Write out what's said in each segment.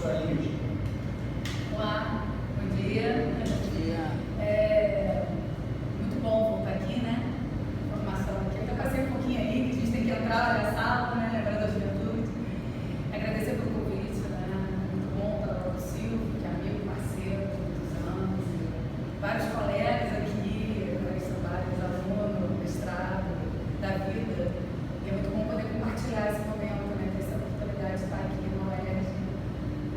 professora Ingrid. Olá, bom dia. Bom dia. Muito bom voltar aqui, né? Formação aqui. Eu passei um pouquinho aí, que a gente tem que entrar na sala, né? Lembrando da juventude. Agradecer pelo convite, né? Muito bom estar com o Silvio, que é amigo, parceiro de muitos anos. Vários colegas aqui, são vários alunos, mestrado, da vida. E é muito bom poder compartilhar esse momento, né? Ter essa oportunidade de estar aqui no UERJ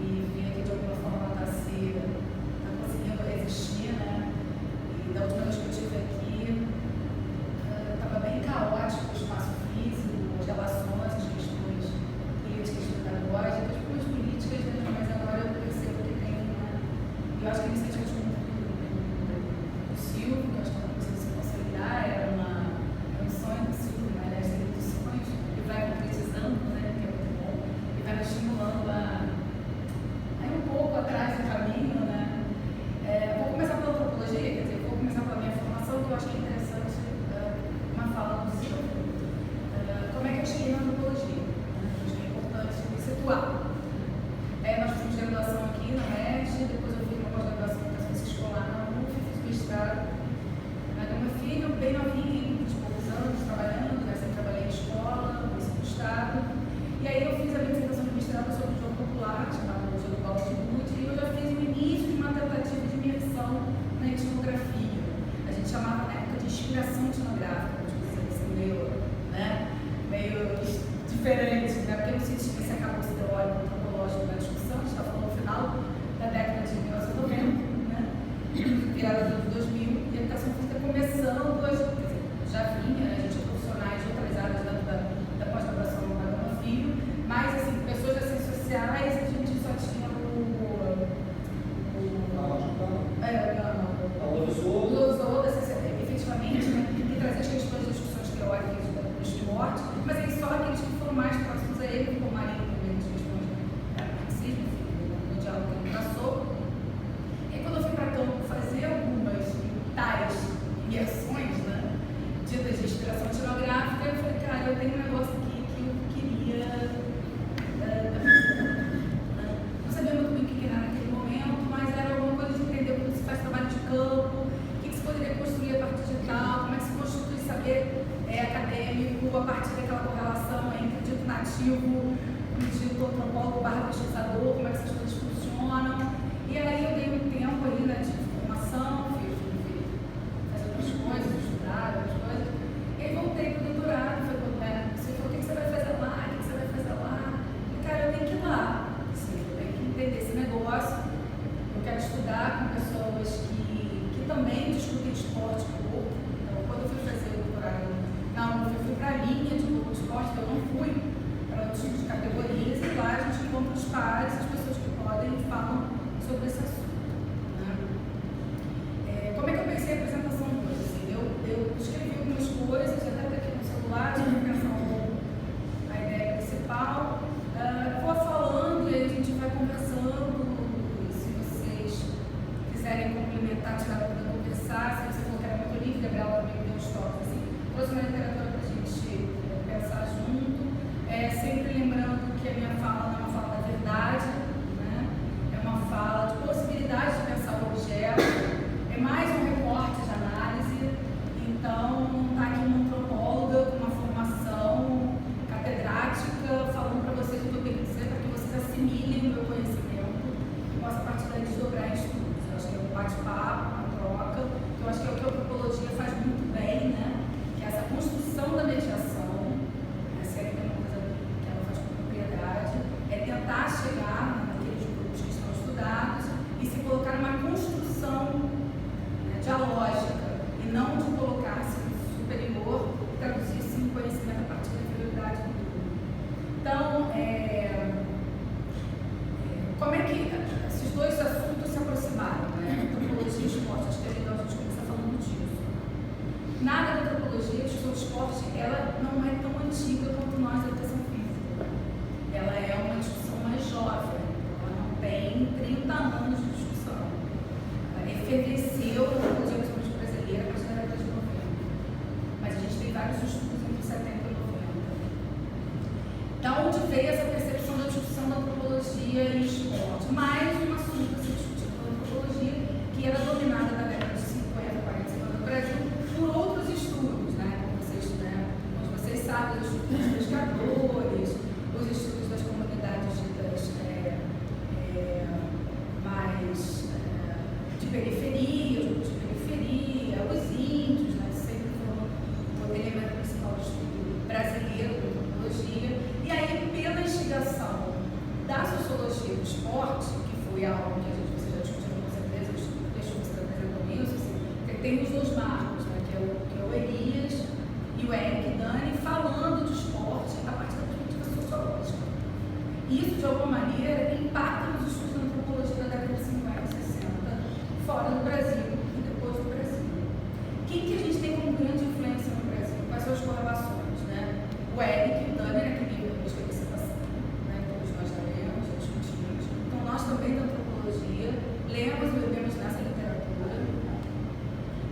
e vir aqui de alguma forma estar conseguindo resistir, né? E da última vez que eu estive aqui, estava bem caótico o espaço físico, as relações, as questões políticas pedagógicas, as questões políticas, né? Mas agora eu percebo que tem, né? E eu acho que a iniciativa do Silvio, que eu acho que não precisa se consolidar, era um sonho do Silvio, né? Aliás, seria dos sonhos, e vai concretizando, né? Que é muito bom, e vai nos estimulando a ir um pouco atrás do caminho, né? Vou começar pela antropologia, quer dizer, vou começar pela minha formação, que eu acho que é interessante uma fala do Silvio. Como é que eu cheguei na antropologia? Acho que é importante me situar. Nós fizemos graduação aqui na UERJ, depois eu fui para uma pós-graduação em educação escolar na UF, fiz mestrado na Gama Filho, bem novinha, de poucos anos, trabalhando, né? Sempre trabalhei em escola, no ensino do Estado. E aí eu fiz a minha dissertação de mestrado sobre o jogo popular, chamado Jogo Bollywood, e eu já fiz o início de uma tentativa de imersão na etnografia. A gente chamava na época de inspiração etnográfica, assim, meio diferente, né? Porque no sentido que esse acabou teórico, antropológico da discussão, a gente está falando no final da década de 1990, né? Virada dos 2000, e a educação física começando, quer dizer, já vinha, né? A gente é profissionais de outras áreas da pós-graduação da Gama Filho, mas assim, pessoas das ciências sociais, a gente só tinha o Lousou da CCP, efetivamente, né, que trazia as questões das discussões teóricas do esporte, mas aí só aqueles que foram mais próximos a ele, como Marinho também, as questões do marxismo, no diálogo que ele passou. E aí, quando eu fui para campo fazer algumas tais imersões, né, ditas de inspiração etnográfica, eu falei, cara, eu tenho um negócio aqui que eu queria não sabia muito bem o que era naquele momento, mas era alguma coisa de entender como se faz trabalho de campo, o que se poderia construir a partir de tal, como é que se constitui saber acadêmico a partir daquela correlação entre o dito nativo e o dito antropólogo / pesquisador, como é que essas coisas funcionam. E aí eu dei um tempo ali, né, de formação, fui fazer outras coisas, estudar outras coisas, e aí voltei para o doutorado, foi quando você falou, o que você vai fazer lá, o que você vai fazer lá? E cara, eu tenho que ir lá, assim, eu tenho que entender esse negócio, eu quero estudar com pessoas que também discutem esporte com o corpo. Então, quando eu fui fazer o doutorado, eu fui para a linha de corpo de esporte, então eu não fui para outros tipos de categorias, e lá a gente encontra os pares, as pessoas que podem e falam sobre esse assunto. Né? Como é que eu pensei a apresentação hoje? Assim, eu escrevi algumas coisas, até aqui no celular, tive que pensar um pouco a ideia principal. Vou falando e aí a gente vai conversando. Se vocês quiserem complementar, tirar para conversar, se você falou que era muito livre, Gabriela também me deu uns toques, assim, trouxe uma literatura para a gente pensar junto. Sempre lembrando que a minha fala não é uma fala da verdade, né? É uma fala de possibilidade de pensar o objeto, é mais um recorte de análise. Então, não está aqui uma antropóloga com uma formação catedrática falando para vocês o que eu tenho que dizer, para que vocês assimilem o meu conhecimento e possam, a partir daí, desdobrar em estudos. Eu acho que é um bate-papo, uma troca, que eu acho que é o que a antropologia faz muito bem, né? Que é essa construção da mediação, essa é uma coisa que ela faz com propriedade, é tentar chegar naqueles grupos que estão estudados e se colocar numa construção, né, dialógica, e não de colocar-se superior e traduzir-se em conhecimento a partir da inferioridade do grupo. Então, como é que esses dois assuntos se aproximaram, né? Antropologia e esporte, acho que é legal a gente começar falando disso. Nada da antropologia, a discussão do esporte, ela não é tão antiga quanto nós da educação física. Ela é uma discussão mais jovem, ela não tem 30 anos de discussão. Ela efervesceu na antropologia brasileira a partir da década de 90. Mas a gente tem vários estudos entre 70 e 90. Da onde veio essa percepção da discussão da antropologia e esporte? mais um assunto a ser discutido na antropologia, que era dominada na década de 50, 40, 50 no Brasil, por outros estudos, né? Como vocês sabem, os estudos dos pescadores, os estudos das comunidades ditas mais de periferia, os grupos de periferia, os índios, né? Sempre foram o elemento principal do estudo brasileiro da antropologia. E aí, pela instigação da sociologia do esporte, que foi algo que você já discutiu com certeza, o estudo que você está apresentando isso, assim, tem os dois marcos, né, que é o Elias e o Eric Dani, falando de esporte a partir da perspectiva sociológica. E isso, de alguma maneira, impacta nos estudos da antropologia da década de 50 e 60, fora do Brasil e depois do Brasil. Quem que a gente tem como grande influência no Brasil? Quais são as correlações, né? O Eric e o Dani, né, que vive depois que você passou, né? Todos nós já lemos, já discutimos. Então, nós também da antropologia lemos e bebemos nessa literatura.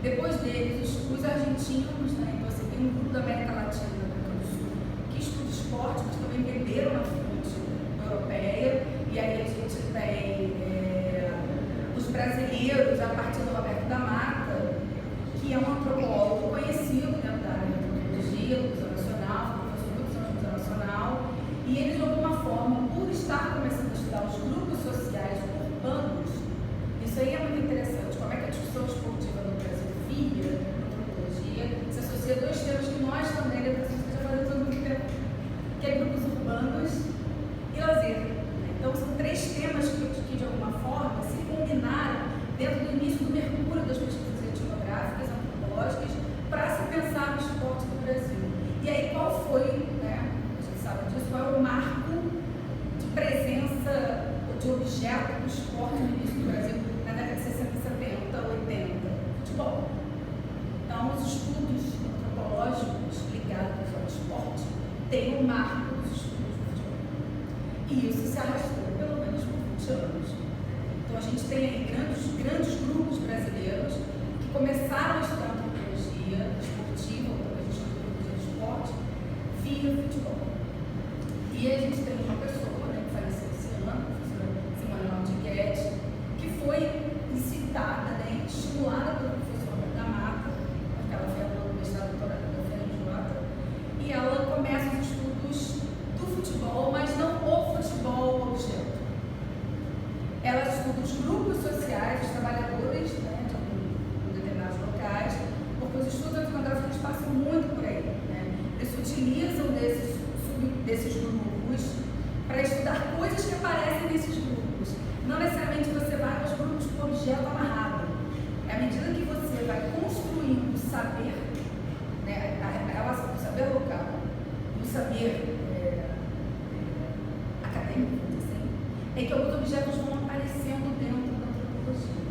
Depois deles, os argentinos, né? Então, assim, tem um grupo da América Latina, da América do Sul, que estuda esporte, mas também beberam na fonte europeia. E aí a gente tem os brasileiros, a partir do Roberto da Mata, que é um antropólogo conhecido dentro da área da antropologia, do Museu Nacional, professor do Museu Nacional, e eles, de alguma forma, por estar começando a estudar os grupos sociais urbanos, isso aí é muito interessante, como é que a discussão esportiva no Brasil via na antropologia se associa a dois temas que nós também, da educação, já fazemos há muito tempo, que é grupos urbanos e lazer. Então, são três temas que de alguma forma, se combinaram dentro do início do mergulho das pesquisas etnográficas, antropológicas, para se pensar no esporte do Brasil. E aí, qual foi, né, a gente sabe disso, qual é o marco de presença de objeto do esporte no início do Brasil, na década de 60, 70, 80? Futebol. Então, os estudos antropológicos ligados ao esporte têm um marco dos estudos do futebol. E isso se arrastou pelo menos por 20 anos. Então, a gente tem aí grandes grupos brasileiros que começaram a estudar antropologia esportiva, ou também a gente chama de antropologia de esporte, via futebol. E a gente tem uma pessoa, né, que faleceu esse ano, a professora Simone Maldiguetti, que foi incitada, né, estimulada pelo professor da Mata, porque ela foi aluna do mestrado doutorado da FRJ, e ela começa os estudos do futebol, mas não o futebol objeto. Ela estuda os grupos sociais, os trabalhadores, né, de determinados locais, porque os estudos etnográficos passam muito por aí, né? Eles se utilizam desses grupos para estudar coisas que aparecem nesses grupos. Não necessariamente você vai aos grupos com objeto amarrado. À medida que você vai construindo o saber, né, a relação do saber local e o saber acadêmico, assim, é que alguns objetos vão aparecendo dentro da antropologia.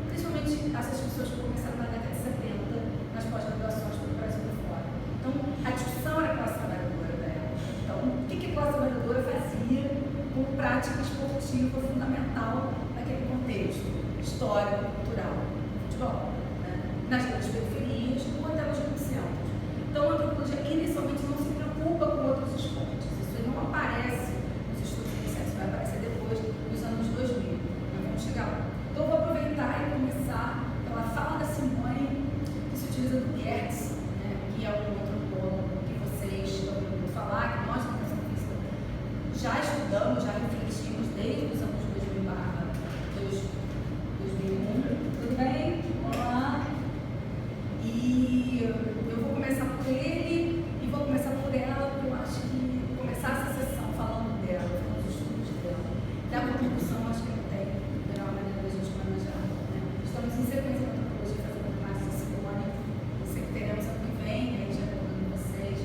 Principalmente essas pessoas que começaram na década de 70, nas pós-graduações do Brasil e fora. Então, a discussão era a classe trabalhadora da época. Então, o que a classe trabalhadora fazia como prática esportiva fundamental naquele contexto histórico, cultural, futebol, né? Nas grandes periferias ou até nos grandes centros. Então, a antropologia inicialmente não se preocupa com outros esportes. Isso não aparece nos estudos iniciais, vai aparecer depois dos anos 2000. Nós vamos chegar lá. Então, eu vou aproveitar e começar pela fala da Simone, que se utiliza do Gertz, né, que é um antropólogo que vocês estão ouvindo falar, que nós, na educação física, já estudamos, já refletimos desde os anos 2000/2001. Tudo bem? Olá! E eu vou começar por ele e vou começar por ela, porque eu acho que começar essa sessão falando dela, falando dos estudos dela, da contribuição, acho que não tem melhor maneira da gente manejar, né? Estamos em sequência na antropologia fazendo mais essa Simone. Sei que teremos ano que vem, aí já convidando vocês,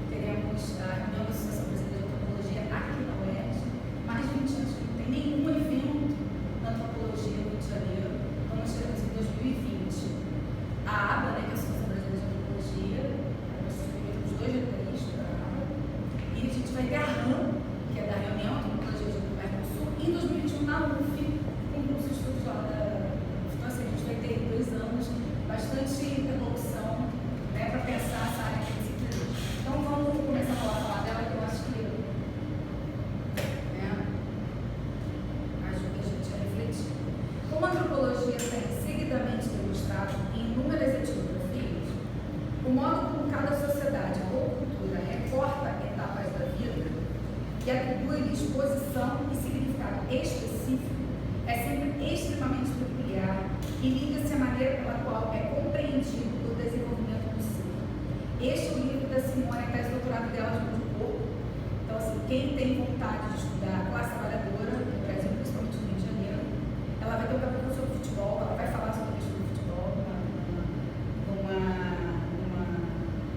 teremos a reunião da Associação Brasileira de Antropologia aqui na UERJ, mais de 20 anos que não tem nenhum evento na antropologia no Rio de Janeiro, então nós teremos em 2020 a ABA, né, que é a Associação Brasileira de Antropologia, nós submetemos 2 GTIs para a ABA, e a gente vai ter a RAM, que é da reunião de Antropologia do Mercosul, em 2021 na UF, com grupos de estudos lá da. Então, assim, a gente vai ter 2 anos, bastante interlocução, né, para pensar essa área de disciplina. Então, vamos começar a falar dela, que eu acho que, né, ajuda a gente vividamente demonstrado em inúmeras etnografias, o modo como cada sociedade ou cultura recorta etapas da vida e atribui-lhes posição e significado específico é sempre extremamente peculiar e liga-se à maneira pela qual é compreendido o desenvolvimento do ser. Este é o livro da Simone, que faz doutorado dela de corpo. Então, assim, quem tem vontade de estudar a classe trabalhadora, no Brasil, principalmente no Rio de Janeiro, ela vai ter um capítulo sobre futebol, ela vai falar sobre a questão do futebol numa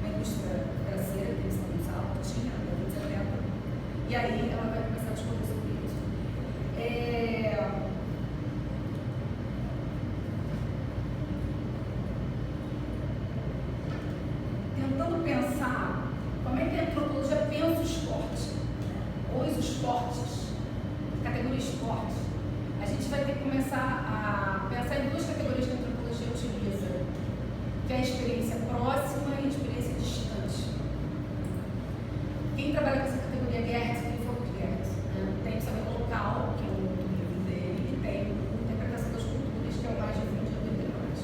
indústria financeira que eles estão usando, que tinha, na década de 70, e aí ela vai começar a discutir sobre isso. Tentando pensar como é que a antropologia pensa o esporte, ou os esportes, categoria esporte, a gente vai ter que começar a pensar em duas categorias que a antropologia utiliza, que é a experiência próxima e a experiência distante. Quem trabalha com essa categoria é Geertz, quem for o Geertz, tem o saber local, que é o livro dele, e tem a interpretação das culturas, que é o mais difundido entre nós.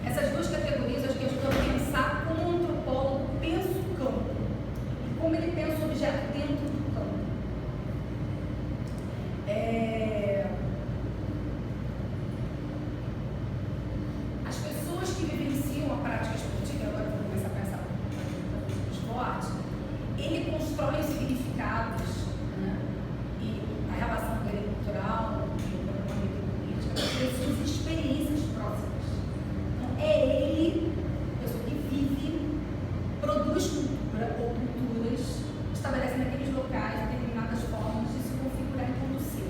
Essas duas categorias acho que ajudam a pensar como o antropólogo pensa o campo e como ele pensa o objeto dentro do campo. As pessoas que vivenciam a prática esportiva, agora vou começar a pensar no esporte, ele constrói significados, né? E a relação dele cultural e o comportamento político das suas experiências próximas. Então, é ele, a pessoa que vive, produz cultura ou culturas, estabelece naqueles locais determinadas formas de se configurar e conduzir.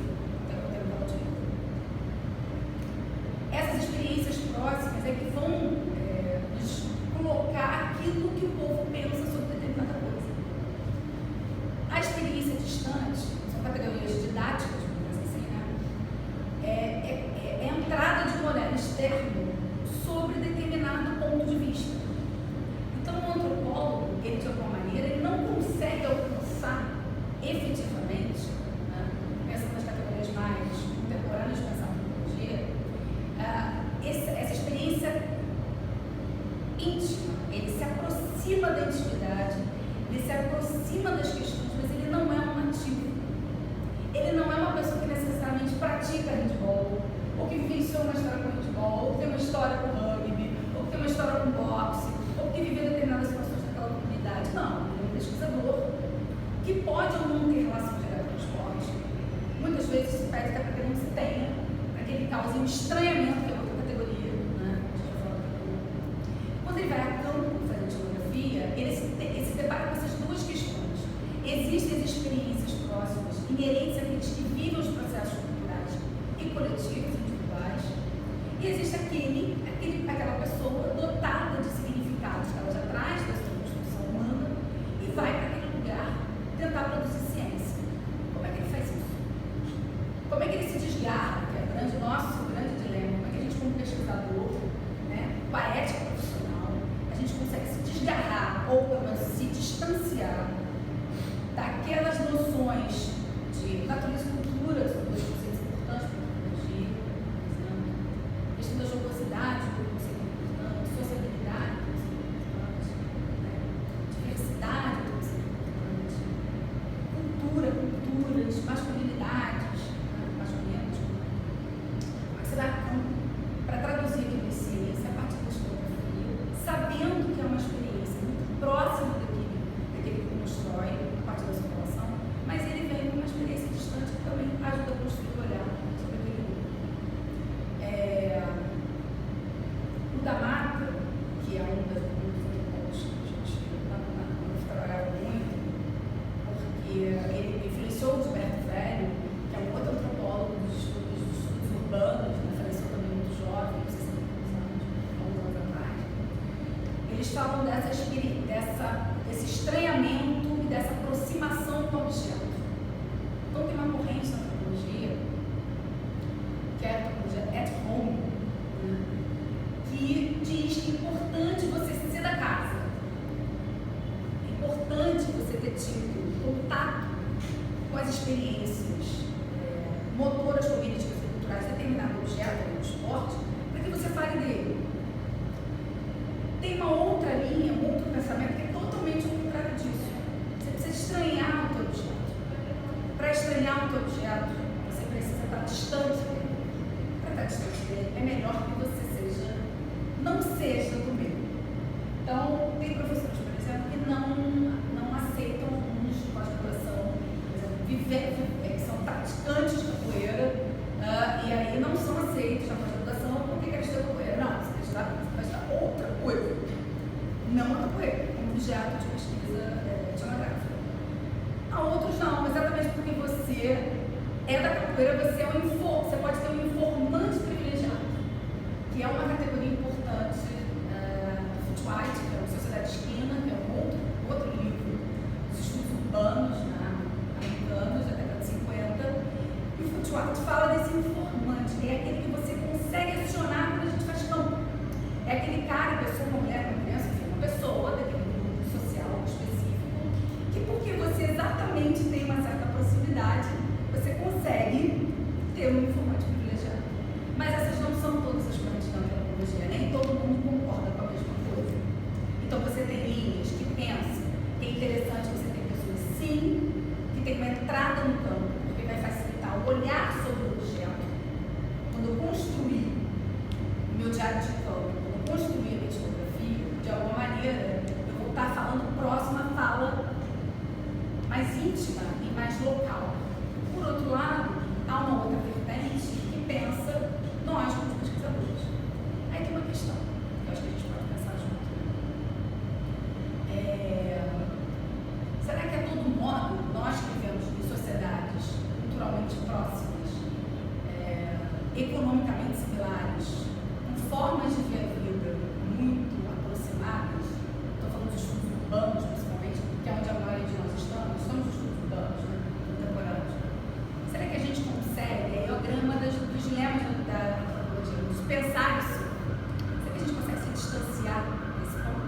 Essas experiências próximas é que vão nos colocar aquilo que o povo pensa sobre determinada coisa. A experiência distante, são categorias didáticas, vamos dizer assim, né? É a entrada de um olhar externo sobre determinado ponto de vista. Então, o antropólogo, ele de alguma maneira, ele não consegue alcançar efetivamente, né, pensando nas categorias mais contemporâneas de pensar a antropologia, essa experiência íntima. Ele se aproxima da intimidade, ele se aproxima das questões, mas ele não é um nativo. Ele não é uma pessoa que necessariamente pratica handball, ou que vivenciou uma história com handball, ou que tem uma história com rugby, ou que tem uma história com boxe, ou que viveu determinadas situações naquela comunidade. Não, ele é um pesquisador que pode ou não ter relação direta com o esporte. Muitas vezes se pede até para que não se tenha, para que ele cause um estranhamento, que é outra categoria, né? Quando ele vai a campo fazer etnografia, ele se depara com essas duas questões. Existem as experiências próximas, inerentes àqueles que vivem os processos culturais e coletivos, individuais, e existe aquela pessoa dotada de significados que ela já traz da sua construção humana e vai para aquele lugar tentar produzir ciência. Como é que ele faz isso? Como é que ele se desgarra, que é nosso grande dilema, como é que a gente, como pesquisador, né, com a ética profissional, a gente consegue se desgarrar ou pelo menos se distanciar daquelas noções de natureza e cultura, são dois conceitos importantes para a antropologia, por exemplo, questão da jocosidade, um conceito importante, sociabilidade, um conceito importante, né, diversidade, um conceito importante, culturas, masculinidades, né, masculinos. Como é que você dá campo para traduzir aquilo em ciência a partir da historiografia, sabendo que é uma experiência muito próxima daquele que constrói a partir da sua relação, mas ele vem com uma experiência distante que também ajuda a construir o olhar sobre aquele mundo. O da Mata, que é um dos antropólogos que a gente trabalhava muito, porque ele influenciou o Gilberto Velho, que é um outro antropólogo dos estudos urbanos, né? Faleceu também muito jovem, 60 anos, alguns anos atrás. Eles falam desse estranhamento e dessa aproximação do objeto. Então, tem uma corrente na antropologia, que é a antropologia at home, né, que diz que é importante você ser da casa. É importante você ter tido contato com as experiências motoras, cognitivas e culturais de determinado objeto no esporte, para que você fale dele. Tem uma outra linha, um outro pensamento que é totalmente o contrário disso. Você precisa estranhar o teu objeto. Para estranhar o teu objeto, você precisa estar distante dele. Para estar distante dele, é melhor que você não seja do meio. Então, tem professores, por exemplo, que não aceitam alunos de pós-graduação, por exemplo, que são praticantes de capoeira, e aí não são aceitos na pós-graduação porque querem estudar capoeira. Não, você vai estudar outra coisa. Não a capoeira, como objeto de pesquisa etnográfica. A outros não, exatamente porque você é da capoeira, você pode ser um informante privilegiado, que é uma categoria importante do Foote-White, que é a Sociedade Esquina, que é um outro livro dos estudos urbanos americanos, da década de 50. E o Foote-White fala desse informante, é aquele que você consegue acionar quando a gente faz campo. É aquele cara, pessoa, uma mulher, uma criança, enfim, uma pessoa daquele grupo social específico, que porque você exatamente tem uma certa proximidade, você consegue ter um informante privilegiado. Mas essas não são todas as correntes da antropologia, nem todo mundo concorda com a mesma coisa. Então você tem linhas que pensam que é interessante você ter pessoas, sim, que tem uma entrada no campo, porque vai facilitar o olhar sobre o objeto. Quando eu construir o meu diário de campo, quando eu construir a minha etnografia, de alguma maneira, eu vou estar falando próximo à fala mais íntima e mais local. Por outro lado, há uma outra vertente que pensa nós como pesquisadores. Aí tem uma questão que eu acho que a gente pode pensar junto. Será que a todo modo nós que vivemos em sociedades culturalmente próximas, economicamente similares, com formas de ver a vida muito aproximadas, estou falando de estudos urbanos principalmente, que é onde a maioria de nós estamos nos estudos urbanos, né, contemporâneos. Será que a gente consegue, aí é o grama dos dilemas da antropologia, de pensar isso? Será que a gente consegue se distanciar desse ponto?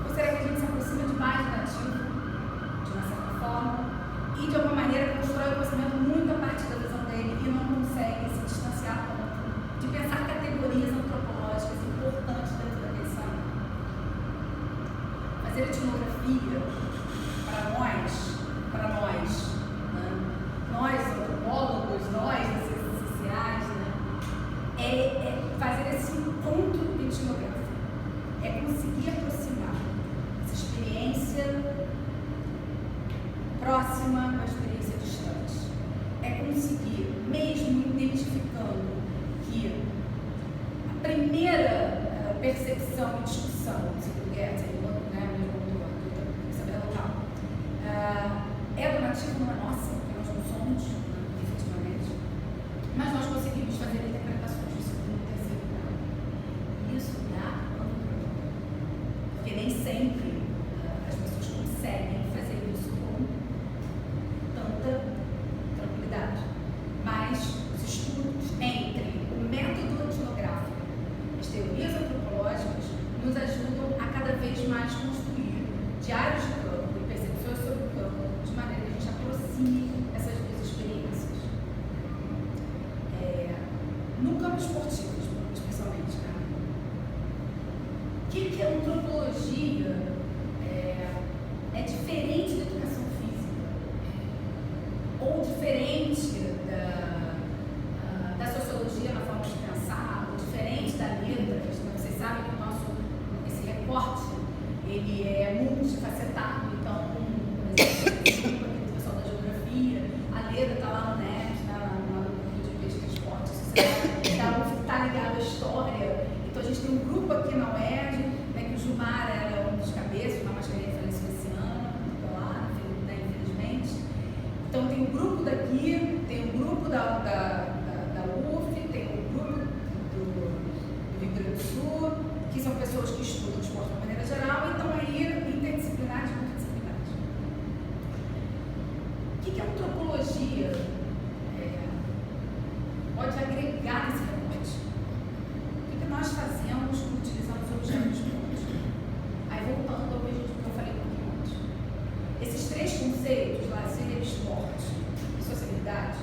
Ou será que a gente se aproxima demais do nativo, de uma certa forma, e de alguma maneira constrói o conhecimento muito a partir da visão dele e não consegue se distanciar a ponto de pensar categorias antropológicas importantes dentro daquele saber? Fazer etnografia para nós, nós antropólogos, nós das ciências sociais, né, é fazer esse encontro etnográfico, é conseguir aproximar essa experiência próxima com a experiência distante, é conseguir, mesmo identificando que a primeira percepção e discussão, segundo Goethe, saber local, é do nativo, não é nossa, porque nós não somos, efetivamente, mas nós conseguimos fazer interpretações disso no terceiro grau. Isso dá antropologia, porque nem sempre as pessoas conseguem fazer isso com tanta tranquilidade. Mas os estudos entre o método etnográfico e as teorias antropológicas nos ajudam a cada vez mais construir diários de campo e percepções sobre o campo de maneira que a gente aproxime essas duas experiências. No campo esportivo, especialmente, né? O que a antropologia é diferente da educação física? Ou diferente da sociologia na forma de pensar? Ou diferente da letra? Vocês sabem que esse recorte ele é multifacetado, então, por exemplo, o pessoal da geografia, a Leda está lá no NET, no grupo de pesquisa de esporte, está ligado à história. Então a gente tem um grupo aqui na UERJ, né, que o Gilmar era um dos cabeças, uma mascarinha faleceu esse ano, estou lá, infelizmente. Então tem um grupo daqui, tem um grupo da UF, tem um grupo do Rio Grande do Sul, que são pessoas que estudam esporte de uma maneira geral, e estão aí interdisciplinares e multidisciplinares. O que a antropologia pode agregar nesse recorte? O que nós fazemos utilizando os objetos de ponte? Aí voltando ao que eu falei um pouquinho antes. Esses três conceitos, lazer, esporte e sociabilidade,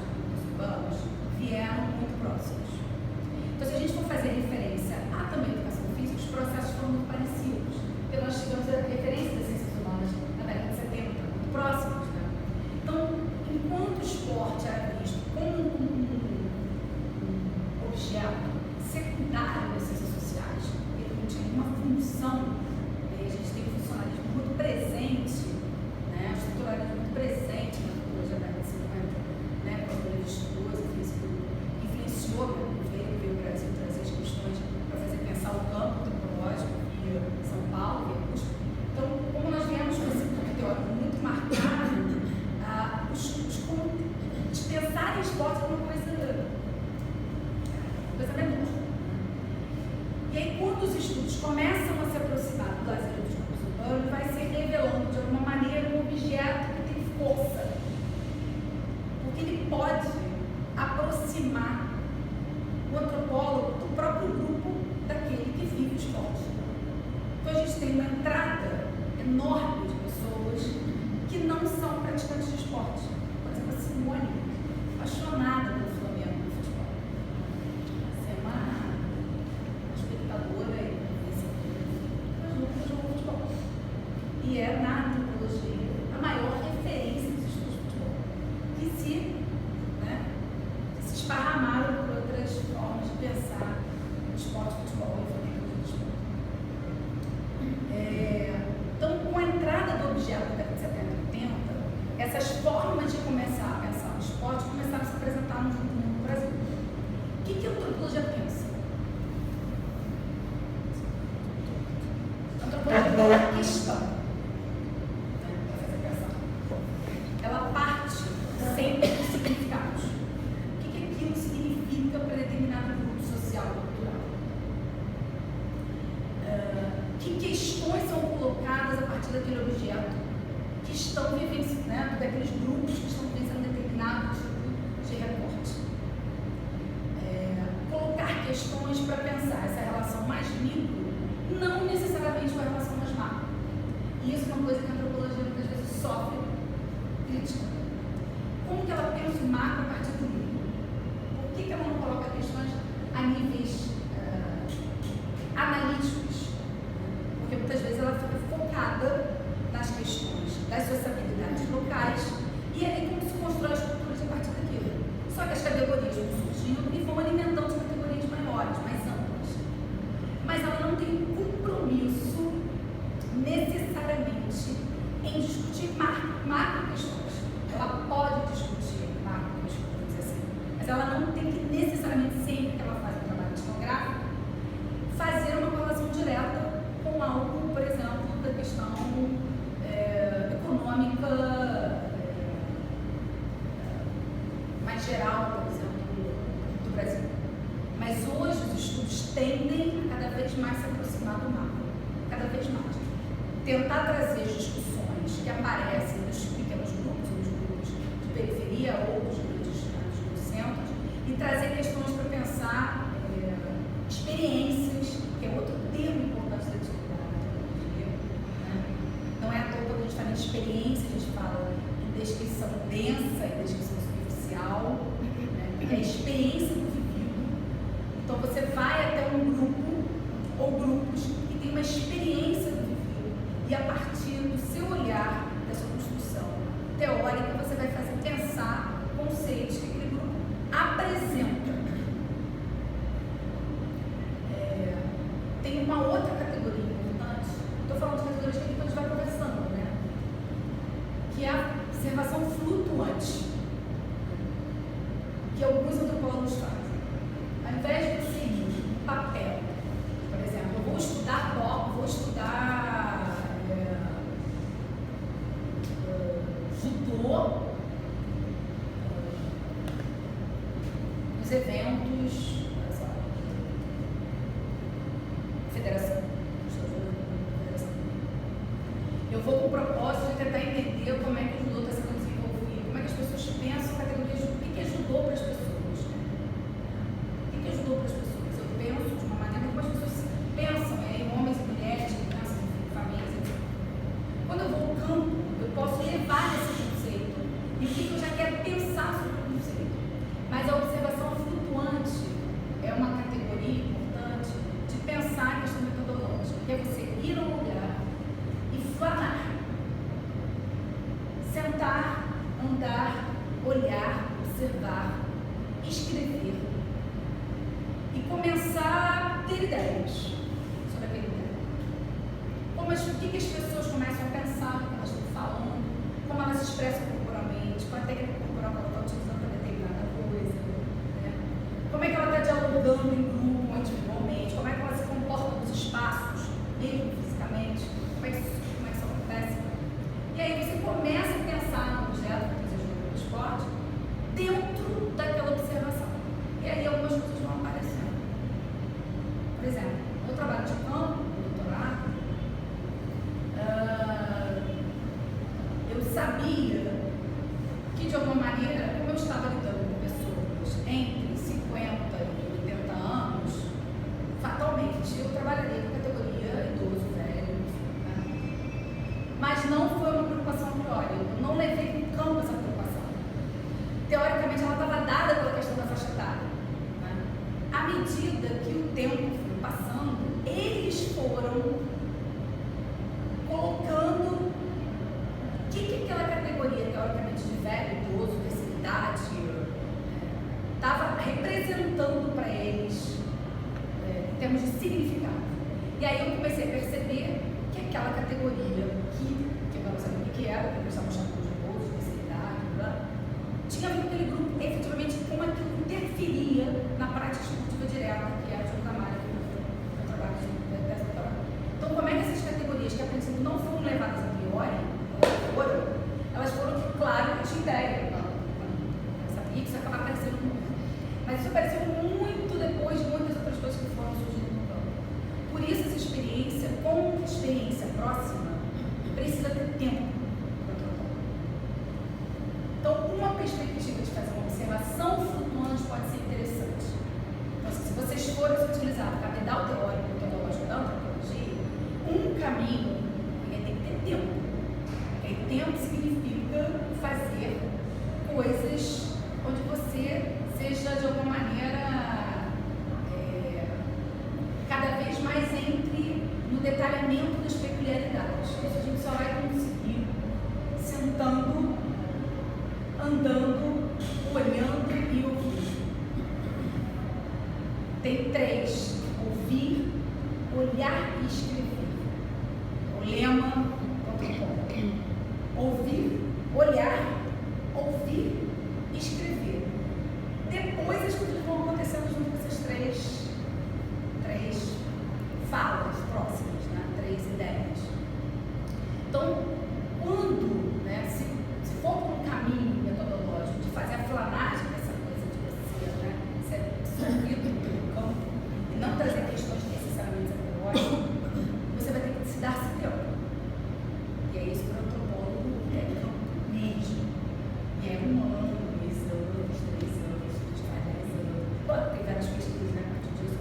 estudos começam a se aproximar do lazer dos campos urbanos, vai se revelando de alguma maneira um objeto que tem força, porque ele pode aproximar o antropólogo do próprio grupo daquele que vive o esporte. Então a gente tem uma entrada enorme de pessoas que não são praticantes de esporte. Por exemplo, a Simone, apaixonada pelo Flamengo no futebol. Você é uma espectadora e mas nunca jogou futebol. E é na antropologia a maior referência dos estudos de futebol. Que se esparramaram por outras formas de pensar o esporte, futebol e Flamengo de esporte. Então, com a entrada do objeto da década de 70 e 80, essas formas de começar a pensar no esporte começaram a se apresentar no Brasil. O que a antropologia pensa? A antropologia tem uma questão, para fazer pensar. Ela parte sempre dos significados. O que aquilo significa para determinado grupo social e cultural? Que questões são colocadas a partir daquele objeto que estão vivenciando, daqueles grupos que estão vivenciando determinado tipo de recorte. Colocar questões para pensar essa relação mais micro, não necessariamente uma relação mais macro. E isso é uma coisa que a antropologia muitas vezes sofre crítica. Como que ela pensa o macro a partir do micro? Por que ela não coloca questões a níveis analíticos? Porque muitas vezes ela fica focada nas questões das sociabilidades locais e aí como se constrói as culturas a partir daquilo. Só que as categorias vão surgindo e vão alimentando as categorias maiores, mais amplas. Mas ela não tem um compromisso necessariamente em discutir macro questões. Ela pode discutir macro questões, vamos dizer assim, mas ela não tem que necessariamente, sempre que ela faz um trabalho etnográfico, fazer uma correlação direta com algo, por exemplo, da questão econômica mais geral, por exemplo, do Brasil. Mas hoje os estudos tendem a cada vez mais se aproximar do macro, cada vez mais. Tentar trazer as discussões que aparecem nos pequenos grupos, nos grupos de periferia ou dos grandes centros, e trazer questões para pensar experiências, que é outro termo importante da atividade da antropologia, né? Não é à toa quando a gente fala em experiência, a gente fala em descrição densa e descrição superficial, né? É a experiência do vivido. Então você vai até um grupo ou grupos que tem uma experiência do vivido e a partir do seu olhar, da sua construção teórica, você vai fazer pensar conceitos que aquele grupo apresenta. Tem uma outra categoria importante, estou falando de categorias que a gente vai conversando, né? Que é a observação flutuante, que alguns antropólogos fazem. Ao invés de seguir um papel, por exemplo, eu vou estudar vou estudar judô nos eventos, federação. Eu vou com o propósito de tentar entender como é que o judô está sendo desenvolvido, como é que as pessoas pensam a categoria de o que é judô para as pessoas. O que é judô para as pessoas? Eu penso de uma maneira como as pessoas pensam, homens e mulheres, crianças, famílias, etc. Quando eu vou ao campo, eu posso levar esse conceito e o que eu já quero pensar sobre o conceito. Mas a observação flutuante é uma categoria importante de pensar a questão metodológica, que é você ir ao lugar e flanar, sentar, andar, olhar, observar, escrever e começar a ter ideias sobre aquele tema. O que as pessoas começam a pensar, o que elas estão falando, como elas se expressam corporalmente, qual a técnica corporal que ela está utilizando para determinada coisa, né? Como é que ela está dialogando em grupo, individualmente, como é que ela se comporta nos espaços, mesmo fisicamente, como é que isso acontece. E aí você começa a pensar no objeto que você jogou no esporte dentro daquela observação. E aí algumas coisas vão aparecendo. Por exemplo, no trabalho de campo, representando para eles em termos de significado. E aí eu comecei a perceber que aquela categoria que eu não sabia o que era, que eles estavam chamando de bolsa, de especialidade, tinha a ver com aquele grupo, efetivamente, como aquilo interferia na prática esportiva direta, que era a Jogo da Malha, que eu trabalho dessa doutorado. Então, como é que essas categorias que a princípio não foram levadas a priori, elas foram, claro, que tinha ideia, eu sabia que isso ia acabar aparecendo muito. Mas isso apareceu muito depois de muitas outras coisas que foram surgindo no campo. Por isso, essa experiência, com experiência próxima, precisa ter tempo. Então, uma perspectiva de fazer uma observação flutuante pode ser interessante. Então, se vocês forem utilizar o cabedal teórico e metodológico da antropologia, um caminho tem que ter tempo. E tempo significa fazer coisas onde você seja, de alguma maneira, cada vez mais entre no detalhamento das peculiaridades. Isso a gente só vai conseguir sentando, andando, olhando e ouvindo. Tem 3: ouvir, olhar e escrever. O lema ouvir, olhar, ouvir e escrever. Depois as coisas vão acontecendo junto com essas três falas próximas, né? 3 ideias. Então, quando, né, se for por um caminho metodológico de fazer a flanagem dessa coisa de você, né, ser absorvido pelo campo e não trazer questões necessariamente antropológicas, você vai ter que se dar esse tempo. E é isso que o antropólogo é campo mesmo. E é 1 ano, 2 anos, 3 anos, 10 anos. Pode ter várias pesquisas, né, a partir disso,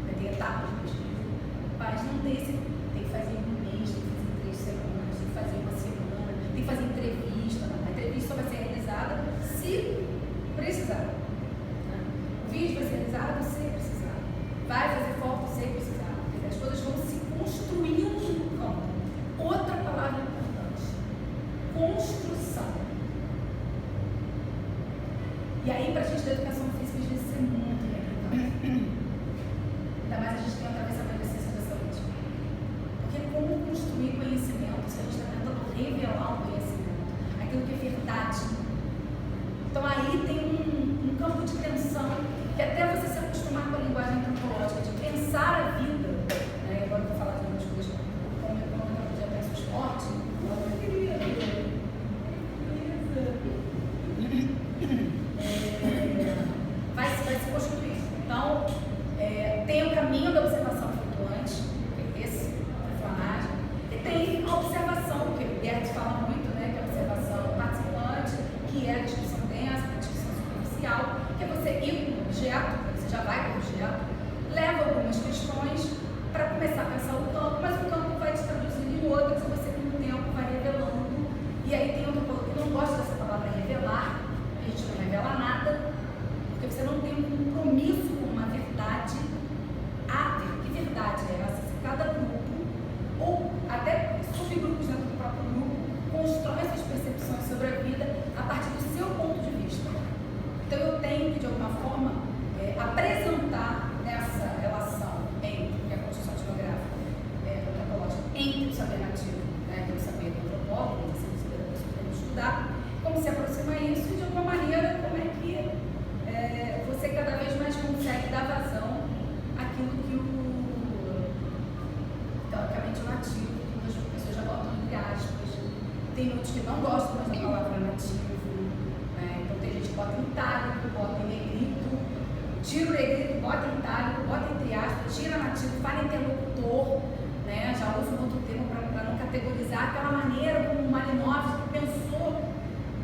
vai ter etapas de pesquisa. Mas não tem esse, tem que fazer em 1 mês, tem que fazer em 3 semanas, tem que fazer em 1 semana, tem que fazer entrevista. A entrevista só vai ser realizada se precisar. Né? O vídeo vai ser realizado se precisar. Vai fazer foto se precisar. As coisas vão se construindo no campo. Outra palavra importante: construção. E aí, para a gente da educação física, às vezes é muito complicado. Ainda mais a gente tem um atravessamento da ciência da saúde. Porque como construir conhecimento se a gente está tentando revelar o conhecimento, aquilo que é verdade? Então aí tem um campo de tensão que até você se acostumar com a linguagem antropológica, de pensar a vida, né? Agora eu vou falar de umas coisas, como a antropologia pensa o esporte, vai se constituir. Então, tem o caminho da observação flutuante, que é esse, a flanagem, e tem a observação, que o Gert fala muito, né, que é a observação participante, que é a descrição densa, a descrição superficial, que é você ir para o objeto, você já vai para o objeto, leva algumas questões para começar a pensar o campo, mas o campo vai te traduzindo em outras e você, com o tempo, vai revelando. E aí tem outro ponto que não gosta dessa palavra revelar, a gente não revela nada, porque você não tem um compromisso com uma verdade. Que verdade é essa? Se cada grupo, ou até subgrupos dentro do próprio grupo, constrói essas percepções sobre a vida a partir do seu ponto de vista. Então eu tenho que, de alguma forma, apresentar essa relação entre a construção etnográfica antropológica, entre o saber nativo, né, que é o saber do antropólogo, que é o saber da pessoa que tem que estudar, como se aproxima isso e, de alguma maneira, como é que você cada vez mais consegue dar vazão àquilo que teoricamente o nativo, que as pessoas já botam entre aspas. Tem muitos que não gostam mais da palavra nativo, né? Então tem gente que bota em itálico, bota em negrito, tira o negrito, bota em itálico, bota entre aspas, tira nativo, fala interlocutor, né? Já usa um outro termo para não categorizar aquela maneira como o Malinowski pensou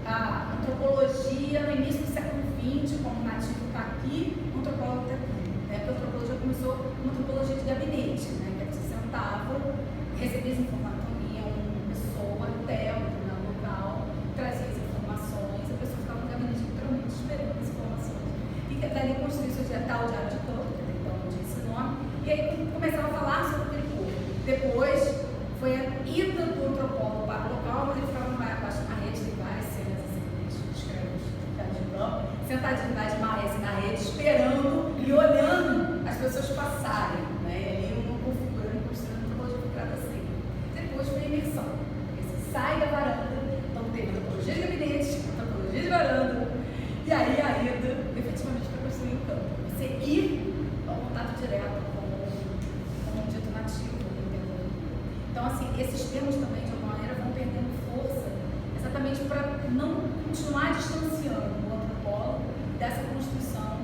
a antropologia no início do século XX, como o nativo está aqui, o antropólogo está aqui. Né? Porque a antropologia começou uma antropologia de gabinete, né? Que você sentava, recebia as informações, ia uma pessoa até o determinado local, trazia as informações, a pessoa ficava no gabinete literalmente esperando as informações. E dali construiu seu tal diário de campo, que até então não tinha esse nome, e aí começava a falar sobre aquele povo. Depois foi a ida do antropólogo para o local, onde ele ficava embaixo na rede, tem várias cenas assim, sentadinho embaixo na rede, esperando correto, como um dito nativo. Então, assim, esses termos também, de alguma maneira, vão perdendo força, exatamente para não continuar distanciando o antropólogo dessa construção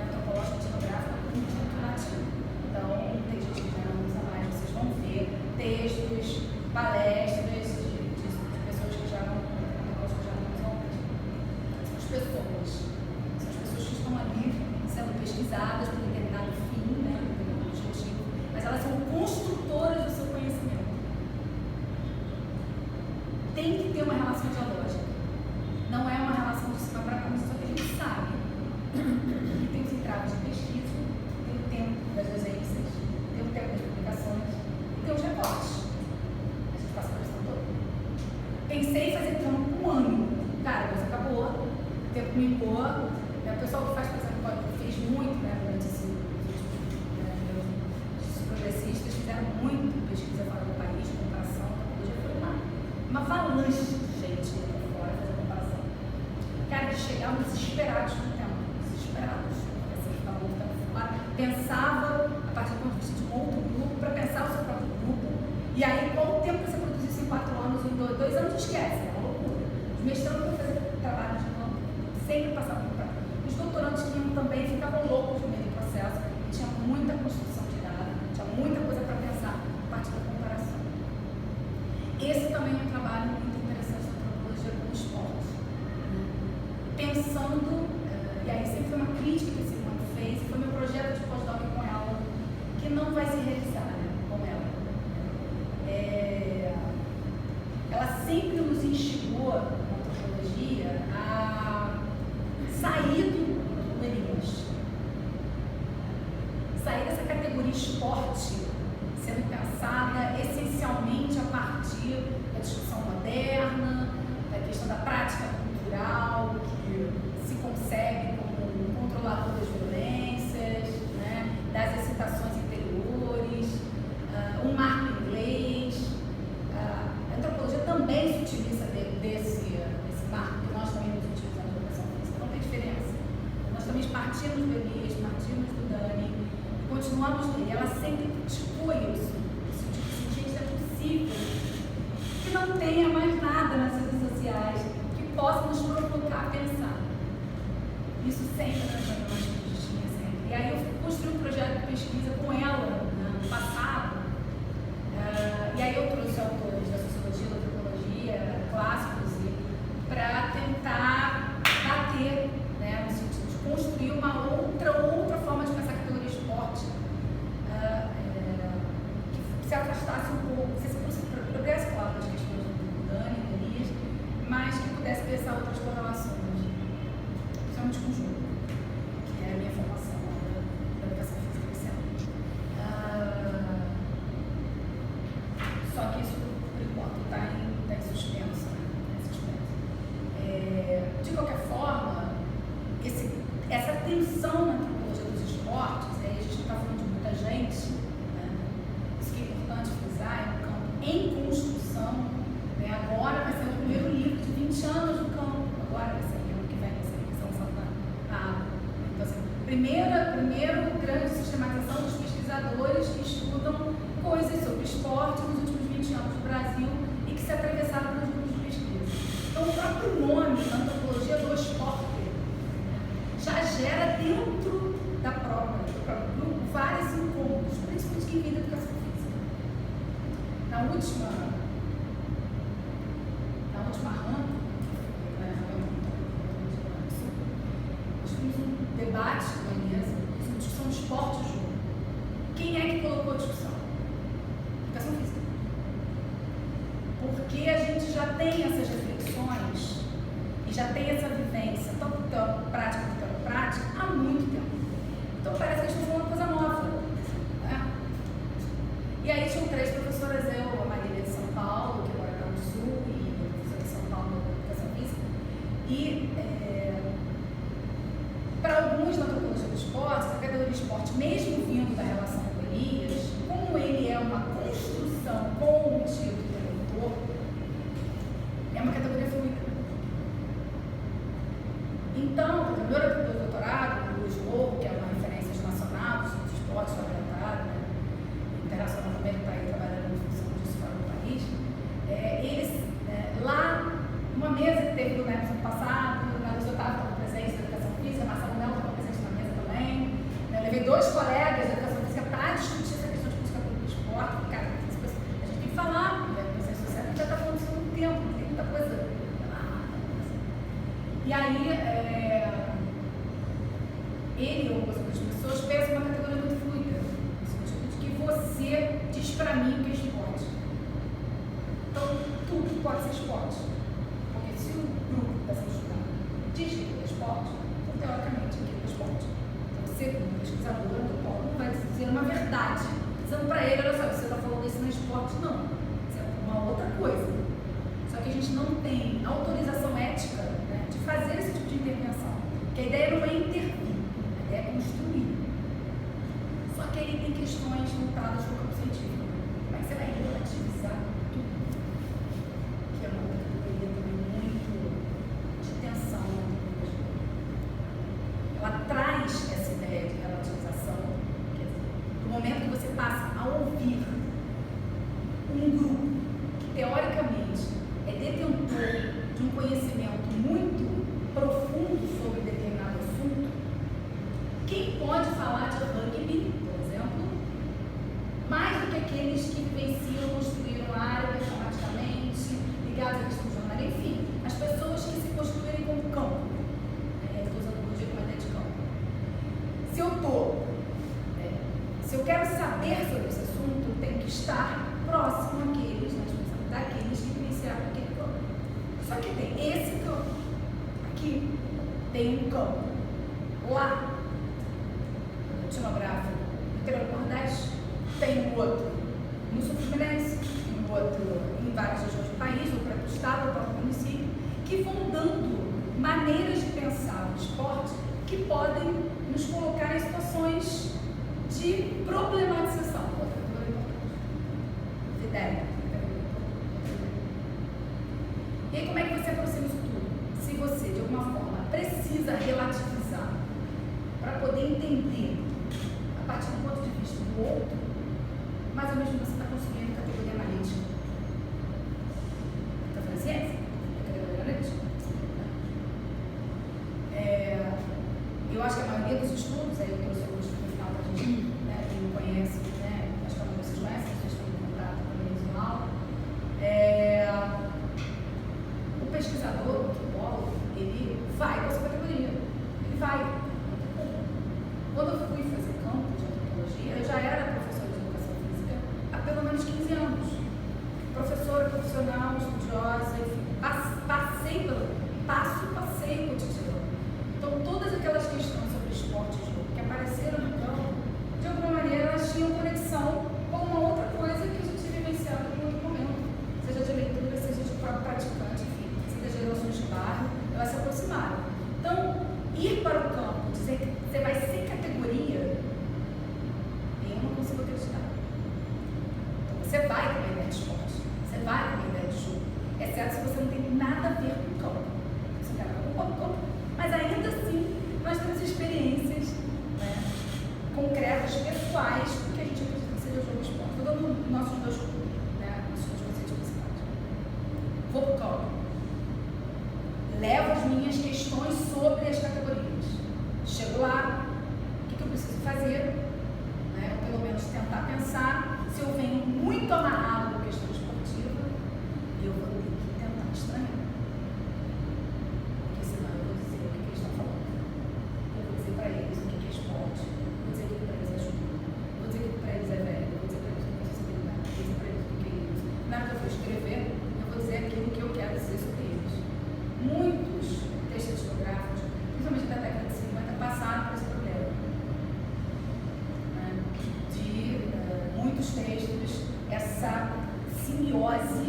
antropológica etnográfica como um dito nativo. Então, tem gente que já não usa mais, vocês vão ver textos, palestras de pessoas que já não usam mais. São as pessoas que estão ali sendo pesquisadas por determinado fim, né, por determinado objetivo, mas elas são construtoras do seu conhecimento. Tem que ter uma relação dialógica. Não é uma relação de cima para baixo, só que a gente sabe que tem os entraves de pesquisa, tem o tempo das docências, tem o tempo das publicações e tem os recortes. A gente passa por isso todo. Pensei em fazer trampo um ano. Cara, a coisa acabou, o tempo me impôs. O pessoal que faz, por exemplo, fez muito, né, durante esse os progressistas fizeram muito pesquisa fora do país, comparação, tecnologia, foi uma avalanche de gente para fora fazer comparação. Cara, eles chegavam desesperados no tempo, desesperados. Pensava a partir do ponto de vista de um outro grupo, para pensar o seu próprio grupo. E aí, qual o tempo que você produzisse em 4 anos, em 2 anos, esquece, é uma loucura. Os mestrandos para fazer trabalho de campo sempre passavam por prática. Os doutorandos que iam também ficavam loucos no meio do processo, e tinha muita construção de dados, tinha muita coisa para pensar a partir da comparação. Esse também é um trabalho muito interessante da antropologia com o esporte. Pensando, e aí sempre foi uma crítica que esse irmão fez, foi meu projeto de pós-doc com ela, que não vai se realizar, né, com ela. Ela sempre nos instigou, na antropologia, a sair do Leninas, sair dessa categoria esporte, sendo pensada essencialmente a partir da discussão moderna, da questão da prática cultural, que se concebe como um controlador das violências, né, das excitações interiores, um marco inglês. A antropologia também se utiliza desse marco, que nós também nos utilizamos na educação física, não tem diferença. Nós também partimos do Elias, partimos do Dani, e continuamos dele. Ela sempre expõe isso, gente, é possível que não tenha mais nada nas redes sociais que possa nos provocar a pensar. Isso sempre nas reuniões que a gente tinha sempre. E aí eu construí um projeto de pesquisa com ela no passado, e aí eu trouxe autores da sociologia, da antropologia, clássicos, para tentar bater, né, no sentido de construir uma outra forma de pensar a categoria esporte, que se afastasse um pouco, que se progresso, claro, nas questões do Dani, do Elias, mas que pudesse pensar outras correlações, principalmente com o jogo, que é a minha formação da educação física inicial. Só que isso, por enquanto, está em suspenso, né? De qualquer forma, essa tensão na antropologia dos esportes, aí a gente não está falando de muita gente, né? Isso que é importante frisar, é um campo em construção, né? Agora vai ser o primeiro livro de 20 anos no campo, agora vai ser o ano que vem, vai ser a edição na água. Então, assim, primeiro grande sistematização dos pesquisadores que estudam coisas sobre esporte nos últimos 20 anos no Brasil e que se atravessaram pelos grupos de pesquisa. Então, o próprio nome da antropologia do esporte já gera dentro do próprio grupo vários incômodos, principalmente quem vem da educação física. Na última rama, nós tivemos um debate na mesa sobre discussão de esporte e jogo. Quem é que colocou a discussão? Educação física. Porque a gente já tem essas reflexões e já tem essa vivência, tanto prática quanto prática, há muito tempo. Então parece que a gente está falando uma coisa nova, né? E aí tinham 3 professoras, eu, a Marília de São Paulo, que agora está no Sul, e a professora de São Paulo da Educação Física, e para alguns na antropologia do esporte, a categoria de esporte, mesmo vindo da relação com Elias, como ele é uma construção com o título do autor, é uma categoria fluida. Então, a dois colegas de educação física para discutir essa questão de música pública e esporte. Cara, a gente tem que falar, né? A ciência social, a gente já está falando isso há muito tempo, tem muita coisa. E aí, ele ou outras pessoas pensam uma categoria muito fluida, no sentido de que você diz para mim o que é esporte. Então, tudo pode ser esporte. Porque se o grupo que está sendo estudado diz que é esporte, então, teoricamente, aquilo é esporte. Então, você, como pesquisador, não vai dizer uma verdade, dizendo para ele, olha só, você está falando isso não é esporte, não. Isso é uma outra coisa. Só que a gente não tem autorização ética, né, de fazer esse tipo de intervenção. Porque a ideia não é intervir, a ideia é construir. Só que aí tem questões voltadas para o campo científico. Como é que você vai relativizar tudo? Que é uma categoria também muito de tensão. Ela traz essa ideia de relativização, quer dizer, no momento que você passa a ouvir um grupo que, teoricamente, é detentor de um conhecimento muito profundo sobre determinado assunto, quem pode falar de rugby, por exemplo, mais do que aqueles que vivenciam, construíram a área matematicamente, ligados à questão de jornada, enfim, as pessoas que se construírem como campo, estou usando o dia como ideia de campo. Se eu quero saber sobre esse assunto, eu tenho que estar próximo àqueles, daqueles que vivenciaram aquele campo. Só que tem esse campo, aqui tem um campo, lá, no oceanográfico, no interior do Nordeste, tem um outro no sul fluminense, tem um outro em várias regiões do país, ou para o estado, ou para o município, que vão dando maneiras de pensar o esporte que podem nos colocar em situações de problematização. Ideia. E aí, como é que você aproxima isso tudo? Se você, de alguma forma, precisa relativizar para poder entender a partir do ponto de vista do outro, mas ao mesmo tempo você está construindo categoria analítica. Está fazendo ciência? Categoria analítica. Eu acho que a maioria dos estudos, aí eu trouxe alguns no final para a gente, né, quem não conhece, né, acho que a maioria vocês conhecem, vocês estão em contato também visual. O pesquisador, o antropólogo, ele vai com essa categoria. Ele vai. Quando eu fui fazer campo de antropologia, eu já era professora de educação física há pelo menos 15 anos. Professora profissional, estudiosa, enfim, passei cotidiano. Então, todas aquelas questões sobre esporte e jogo que apareceram no campo, de alguma maneira, elas tinham conexão com uma outra coisa que a gente vivenciava em outro momento, seja de leitura, seja de praticante, enfim, seja de relações de bairro, elas se aproximaram. Então, ir para o campo, dizer que você vai ser categoria, eu não consigo acreditar. Então, você vai com uma ideia de esporte, você vai com uma ideia de jogo, exceto se você não tem nada a ver com o campo. Você quer com o campo, mas ainda assim, nós temos experiências, né, concretas, pessoais, do que a gente acredita que seja jogo de esporte. Estou dando nossos dois conceitos, né, nossos dois conceitos de velocidade. Vou para o campo. Levo as minhas questões sobre as categorias. Chego lá, o que eu preciso fazer? Né, ou pelo menos tentar pensar. Se eu venho muito amarrado com a questão esportiva, eu vou ter que tentar estranhar. Porque senão eu vou dizer o que eles estão falando. Eu vou dizer para eles o que é esporte. Vou dizer que para eles é jogo. Vou dizer que para eles é velho. Vou dizer para eles o que é responsabilidade. Vou dizer para eles o que é isso. Na hora que eu for escrever, eu vou dizer aquilo que eu quero dizer sobre eles. Muitos textos etnográficos, principalmente da década de 50, passaram por esse problema. Né? De muitos textos, essa simbiose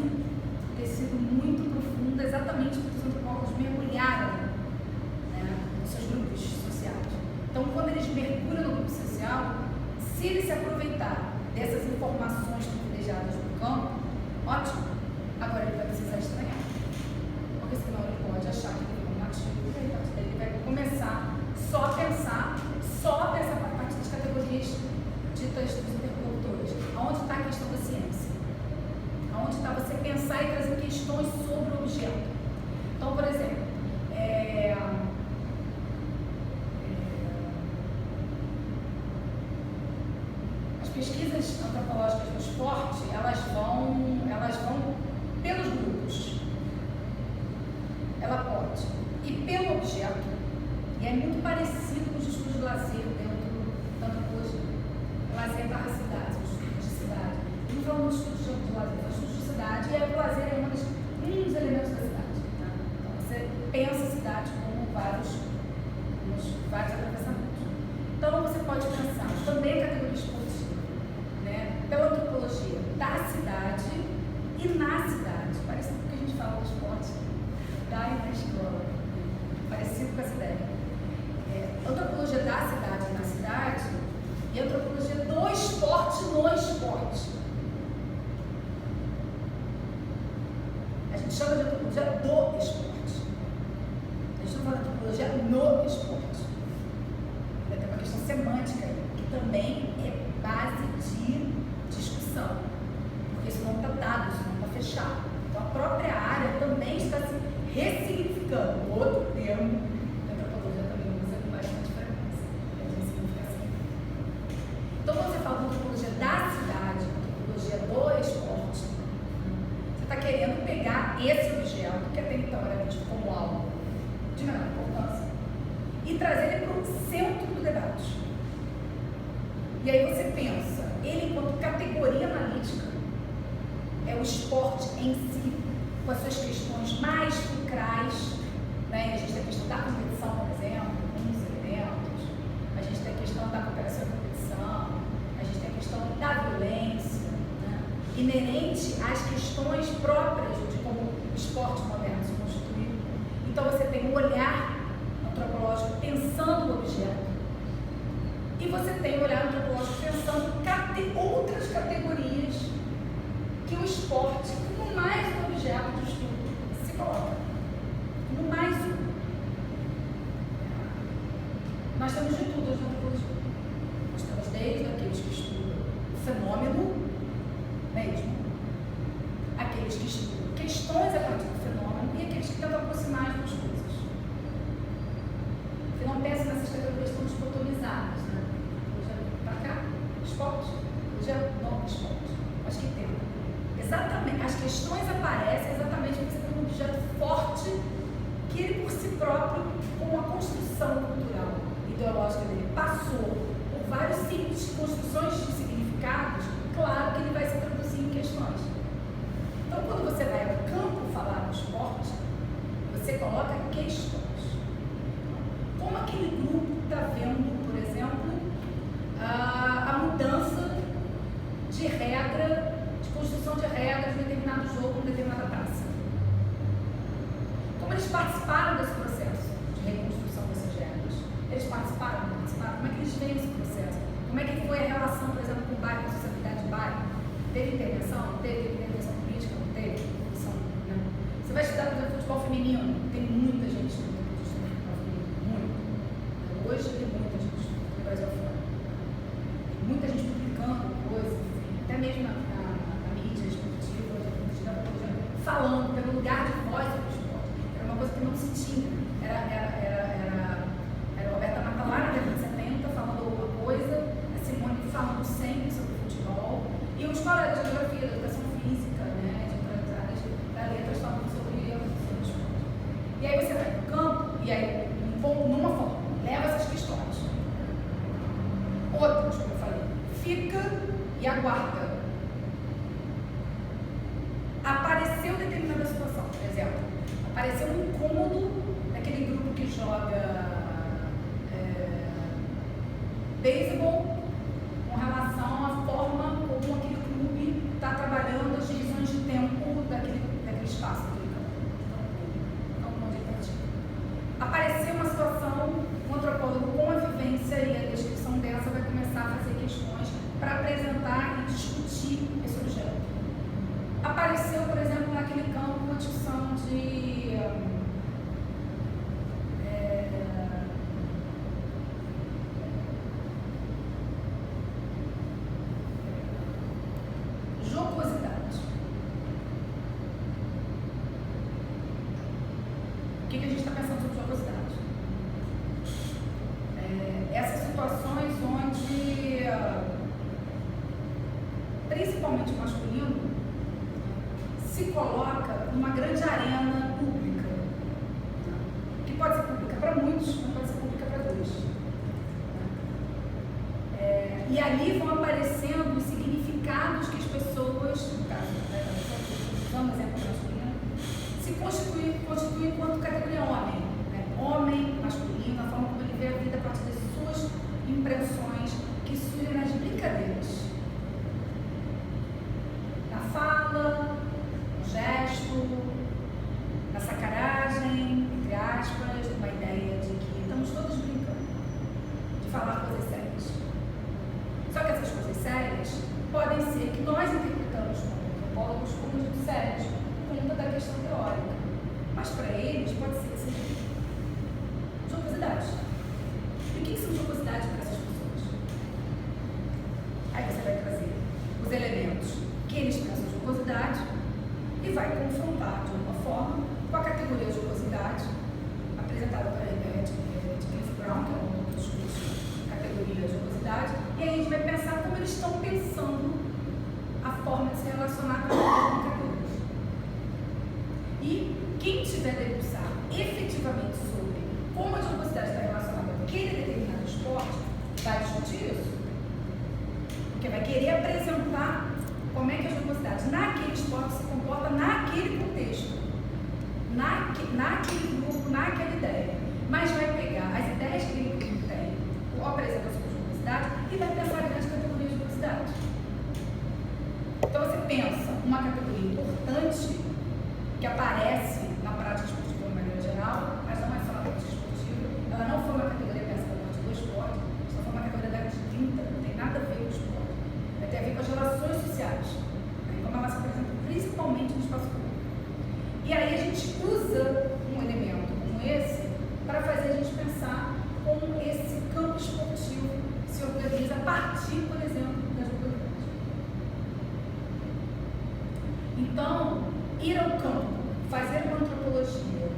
ter sido muito profunda, exatamente porque os antropólogos mergulharam, né, nos seus grupos sociais. Então, quando eles mergulham no grupo social, se ele se aproveitar dessas informações privilegiadas do campo, ótimo, agora ele vai precisar estranhar. Porque senão ele pode achar que ele é um nativo, ele vai começar só a pensar a partir das categorias ditas dos interlocutores. Aonde está a questão da ciência? Aonde está você pensar e trazer questões sobre o objeto? Então, por exemplo, pesquisas antropológicas do esporte, elas vão pelos grupos. Ela pode ir pelo objeto, e é muito parecido com os estudos de lazer dentro da antropologia. Lazer da cidade, os estudos de cidade. Não falamos de estudos de lazer, mas estudos de cidade, e o lazer é um dos elementos da cidade. Tá? Então você pensa a cidade como vários atravessamentos. Então você pode pensar também a categoria esportiva, né? Pela antropologia da cidade e na cidade. Parece que a gente fala do esporte da e na escola. Parecido com essa ideia. Antropologia da cidade e na cidade e antropologia do esporte no esporte. A gente chama de antropologia do esporte. A gente não fala de antropologia no esporte. Tem uma questão semântica aí, que também é base de discussão. Porque isso não está dado, isso não está fechado. Então a própria área também está se ressignificando. Outro termo que a antropologia também usa com bastante frequência. É de ressignificação. Então quando você fala de antropologia da cidade, antropologia do esporte, você está querendo pegar esse objeto, que até então era visto como algo de menor importância, e trazer ele para o centro do debate. E aí você pensa, ele enquanto categoria analítica, é o esporte em si, com as suas questões mais fulcrais, né? A gente tem a questão da competição, por exemplo, um dos elementos, a gente tem a questão da cooperação e competição, a gente tem a questão da violência, né? Inerente às questões próprias de como o esporte moderno se constituiu. Então você tem um olhar antropológico pensando o objeto, e você tem um olhar antropológico pensando outras categorias que o esporte, como mais um objeto de estudo, se coloca. Como mais um. Nós temos de tudo na antropologia. Nós temos desde aqueles que estudam o fenômeno mesmo, aqueles que estudam questões a partir do fenômeno e aqueles que tentam aproximar as duas coisas. Você não pensa nessas categorias tão dicotomizadas, né? Para cá, esporte, hoje é não esporte. Acho que tem. Exatamente, as questões aparecem exatamente porque você tem um objeto forte que ele por si próprio, com a construção cultural, ideológica dele, passou por vários construções de significados, claro que ele vai se traduzir em questões. Então, quando você vai ao campo falar do esporte, você coloca questões. Como aquele grupo está vendo, por exemplo, a mudança de regra, de construção de regras de um determinado jogo, em determinada praça? Como eles participaram desse processo de reconstrução dessas regras? Eles participaram, não participaram? Como é que eles veem esse processo? Como é que foi a relação, por exemplo, com o bairro, com a sociabilidade de bairro? Teve intervenção? Não teve? Teve intervenção política? Não teve? Né? Você vai estudar, por exemplo, futebol feminino? Tem muita gente no futebol feminino. Muito. Hoje tem muita gente no Brasil fora. Tem muita gente publicando coisas, até mesmo na mídia esportiva, falando pelo lugar de voz do esporte. Era uma coisa que não se tinha. Era a Roberta Matalá, na década de 70, falando alguma coisa, a Simone falando sempre sobre futebol, e os colegas de geografia, de educação física, né, de outras áreas da letras falando sobre esporte. E aí você vai para o campo, e aí, numa forma, leva essas questões. Outras, como eu falei, fica e aguarda. Apareceu determinada situação, por exemplo, apareceu um incômodo daquele grupo que joga beisebol com relação à forma como aquele clube está trabalhando as divisões de tempo daquele espaço, daquele campo onde ele pratica. Apareceu uma situação, um antropólogo com a vivência e a descrição dessa vai começar a fazer questões para apresentar e discutir esse objeto. Apareceu, por exemplo, naquele campo uma discussão de principalmente o masculino, se coloca numa grande arena pública, que pode ser pública para muitos, mas pode ser pública para dois. E ali vão aparecendo os significados que as pessoas, no caso, vamos exemplo masculino, se constituem enquanto categoria homem. Homem, masculino, a forma como ele vê a vida a partir das suas impressões que surgem nas brincadeiras. Na fala, no gesto, na sacanagem, entre aspas, uma ideia de que estamos todos brincando, de falar coisas sérias. Só que essas coisas sérias podem ser que nós interpretamos como antropólogos como muito sérios, por conta da questão teórica. Mas para eles pode ser que seja jocosidade. E o que são jocosidades para essas pessoas? Aí você vai trazer os elementos que eles pensam jocosidade e vai confrontar de alguma forma com a categoria jocosidade apresentada para ele de Cliff Brown, que é um dos estudos categoria jocosidade, e aí a gente vai pensar como eles estão pensando a forma de se relacionar com as brincadeiras. E quem tiver a debruçar efetivamente sobre como a jocosidade está relacionada com aquele determinado esporte, vai discutir isso. Porque vai querer apresentar como é que a jocosidade naquele esporte se comporta naquele contexto, naquele grupo, naquela ideia. Mas vai pegar as ideias que ele tem, ou apresenta sobre jocosidade, e vai pensar em grandes categorias de jocosidade. Então você pensa uma categoria importante que aparece na prática esportiva de maneira geral, mas não é só na prática esportiva. Ela não foi uma categoria pensada a partir do esporte, só foi uma categoria da década de 30, não tem nada a ver com o esporte. Vai ter a ver com as relações sociais, como elas se apresentam principalmente no espaço público. E aí a gente usa um elemento como esse para fazer a gente pensar como esse campo esportivo se organiza a partir, por exemplo, da jocosidade. Então, ir ao campo, fazer uma antropologia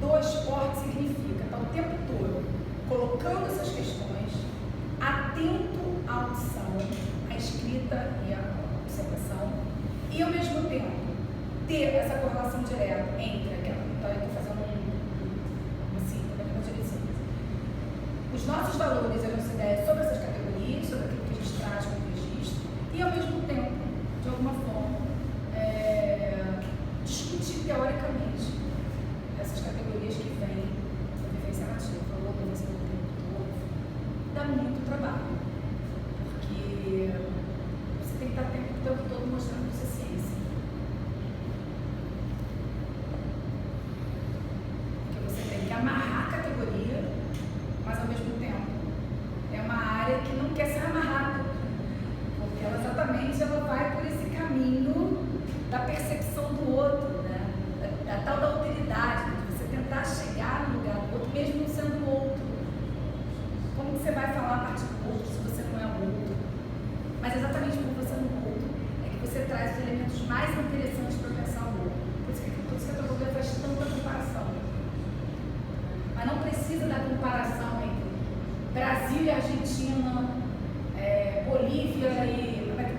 do esporte significa estar o tempo todo colocando essas questões, atento à audição, à escrita e à observação, e ao mesmo tempo ter essa correlação direta entre aquela. Então, eu estou fazendo os nossos valores e as nossas ideias sobre essas categorias, sobre aquilo que a gente traz como registro, e ao mesmo tempo, de alguma forma, discutir teoricamente essas categorias que vêm da vivência nativa ou da vivência do tempo todo. Dá muito trabalho, porque você tem que estar o tempo todo mostrando que isso é ciência. Porque você tem que amarrar a categoria, mas ao mesmo tempo é uma área que não quer ser amarrada, porque ela exatamente vai por esse caminho da percepção do outro, né? da tal da alteridade, de você tentar chegar no lugar do outro, mesmo não sendo o outro. Como que você vai falar a partir do outro se você não é o outro? Mas exatamente por você não é o outro, é que você traz os elementos mais interessantes para pensar o outro. Por isso que a antropologia faz tanta comparação. Mas não precisa da comparação entre Brasil e Argentina, Bolívia e...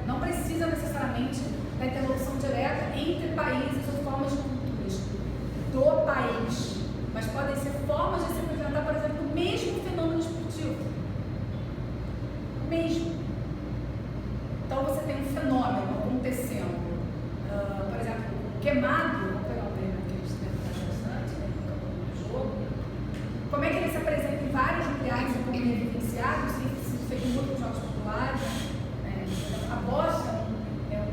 Não precisa necessariamente da interlocução direta entre países ou formas de culturas do país. Mas podem ser formas de se representar, por exemplo, o mesmo fenômeno esportivo. O mesmo. Então você tem um fenômeno acontecendo. Por exemplo, o queimado, vou pegar um termo que a gente tem bastante, no jogo. Como é que ele se apresenta em vários lugares como ele é vivenciado, se feito em muitos jogos populares. A bocha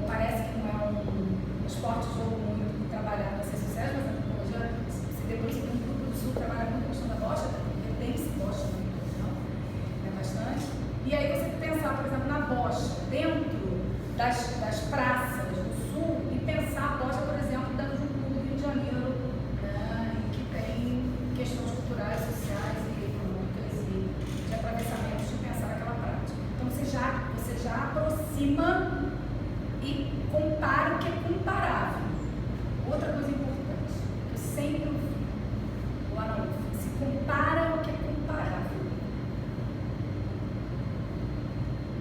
parece que não é um esporte jogo muito trabalhado nas ciências sociais, mas a antropologia, se depois tem um grupo do sul que trabalha muito a questão da bocha, tem esse bocha na educação, bastante. E aí você pensar, por exemplo, na bocha, dentro das praças do sul, e pensar a bocha, por exemplo, dentro de um clube do Rio de Janeiro, que tem questões culturais, sociais e econômicas e de atravessamentos de pensar aquela prática. Então você já aproxima e compara o que é comparável. Outra coisa importante, que eu sempre ouvi lá na UF, se compara o que é comparável.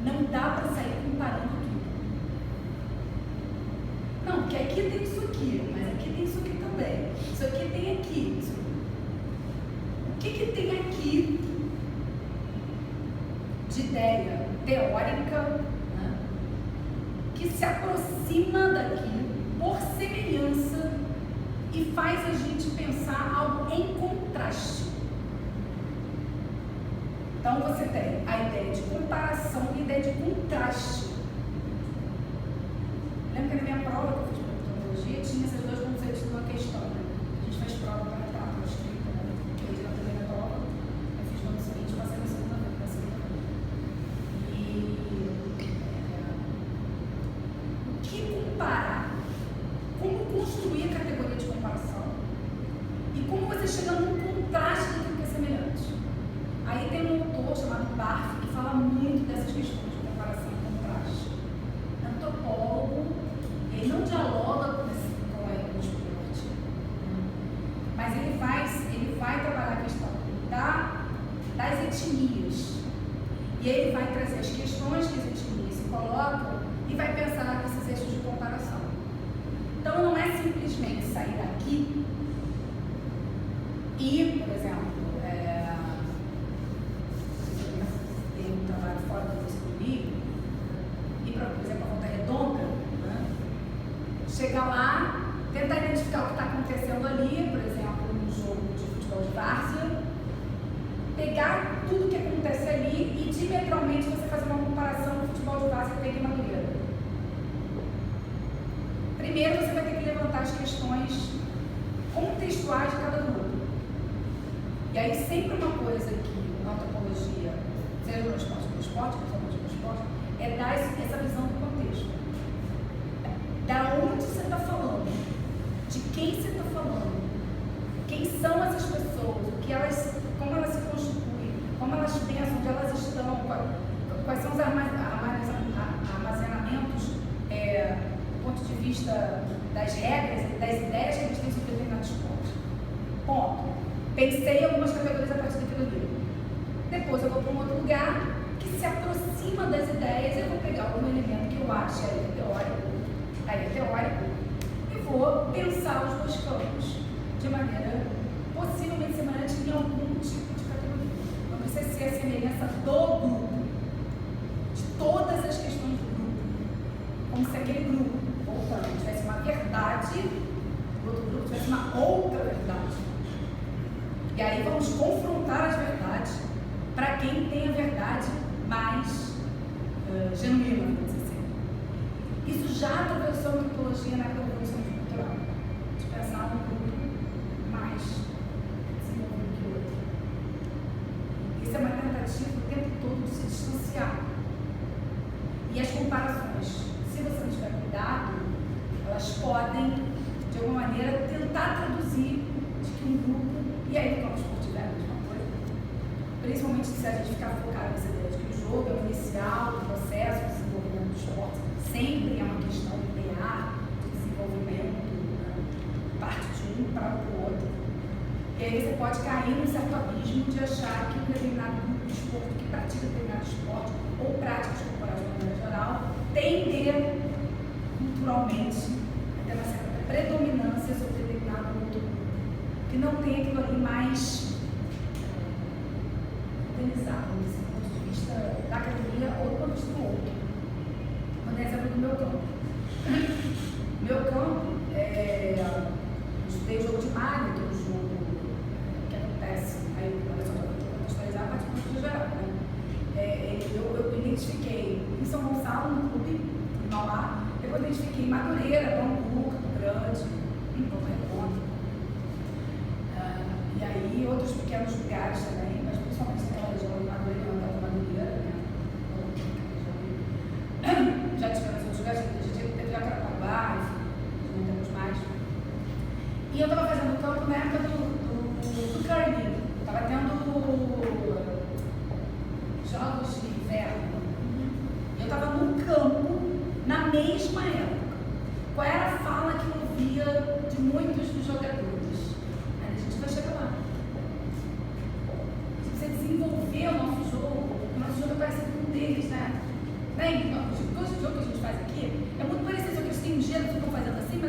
Não dá para sair comparando tudo. porque aqui tem isso aqui, mas aqui tem isso aqui também. Isso aqui tem aqui. O que tem aqui de ideia teórica, né, que se aproxima daqui por semelhança e faz a gente pensar algo em contraste? Então você tem a ideia de comparação e a ideia de contraste. Lembra que na minha prova que eu fiz para metodologia tinha esses dois conceitos de uma questão, né? A gente faz prova para entrar para escrita, né? Eu fiz na primeira prova, eu fiz no ano seguinte, passei na segunda vez. O que comparar? Como construir a categoria de comparação? E como você chega num contraste daquilo que é semelhante? Aí tem um autor chamado Barth que fala muito dessas questões de comparação e contraste. Antropólogo, ele não dialoga com o esporte, mas ele vai trabalhar a questão das etnias. E aí ele vai trazer as questões que as etnias se colocam e vai pensar nesses eixos de comparação. Então não é simplesmente sair daqui e, por exemplo, tem um trabalho fora do Rio, ir para, por exemplo, a Volta Redonda, né? Chegar lá, tentar identificar o que está acontecendo ali, por exemplo, num jogo de futebol de várzea, pegar tudo que acontece ali e diametralmente você fazer uma comparação do futebol de várzea que tem em Madureira. Primeiro você vai ter que levantar as questões contextuais de cada grupo. E aí sempre uma coisa que na antropologia, seja no esporte, principalmente no esporte, é dar essa visão do contexto. Da onde você está falando, de quem você está falando, quem são essas pessoas, como elas se constituem, como elas pensam, onde elas estão, quais são os armazenamentos do ponto de vista das regras e das ideias que eles têm sobre determinado esporte. Ponto. Pensei em algumas categorias a partir daquilo ali. Depois eu vou para um outro lugar que se aproxima das ideias, eu vou pegar algum elemento que eu acho aí é teórico, e vou pensar os dois campos de maneira possivelmente semelhante em algum tipo de categoria. Não precisa ser a semelhança do grupo, de todas as questões do grupo, como se aquele grupo, voltando, tivesse uma verdade, o outro grupo tivesse uma outra verdade. E aí vamos confrontar as verdades para quem tem a verdade mais genuína, vamos dizer assim. Isso já atravessou a antropologia na revolução cultural, de pensar num grupo mais desenvolvido que o outro. Isso é uma tentativa o tempo todo de se distanciar. E as comparações, se você não tiver cuidado, elas podem, de alguma maneira, tentar traduzir de que um grupo, e aí no campo esportivo é a mesma coisa, principalmente se a gente ficar focado nessa ideia de que o jogo é o inicial do processo de desenvolvimento do esporte, sempre é uma questão linear de desenvolvimento, né? Parte de um para o outro. E aí você pode cair num certo abismo de achar que um determinado grupo de esporte que pratica determinado esporte ou práticas corporais de maneira geral tende culturalmente a ter uma certa predominância sobre determinado outro grupo, que não tem aquilo ali mais organizado, desse ponto de vista da categoria ou do ponto de vista do outro. Vou dar exemplo do meu campo. Meu campo, eu estudei o jogo de Mario, que é um jogo que acontece, aí olha só, eu vou contextualizar a partir do ponto geral, né? Eu identifiquei em São Gonçalo, no clube, em Mauá, depois identifiquei em Madureira, Bangu, Campo Grande, Volta Redonda. E aí outros pequenos lugares também, mas principalmente naquela região de Madureira, né? Já tivemos outros lugares, já teve Jacarepaguá, enfim, não temos mais. E eu estava fazendo campo na época do curling, estava tendo jogos de inverno. Eu estava no campo na mesma época. Qual era a fala que eu ouvia de muitos dos jogadores? Aí a gente vai chegar lá. Se você desenvolver o nosso jogo é parecido com o deles, né? Bem, o jogo que a gente faz aqui é muito parecido, só que eles têm um gelo que estão fazendo assim,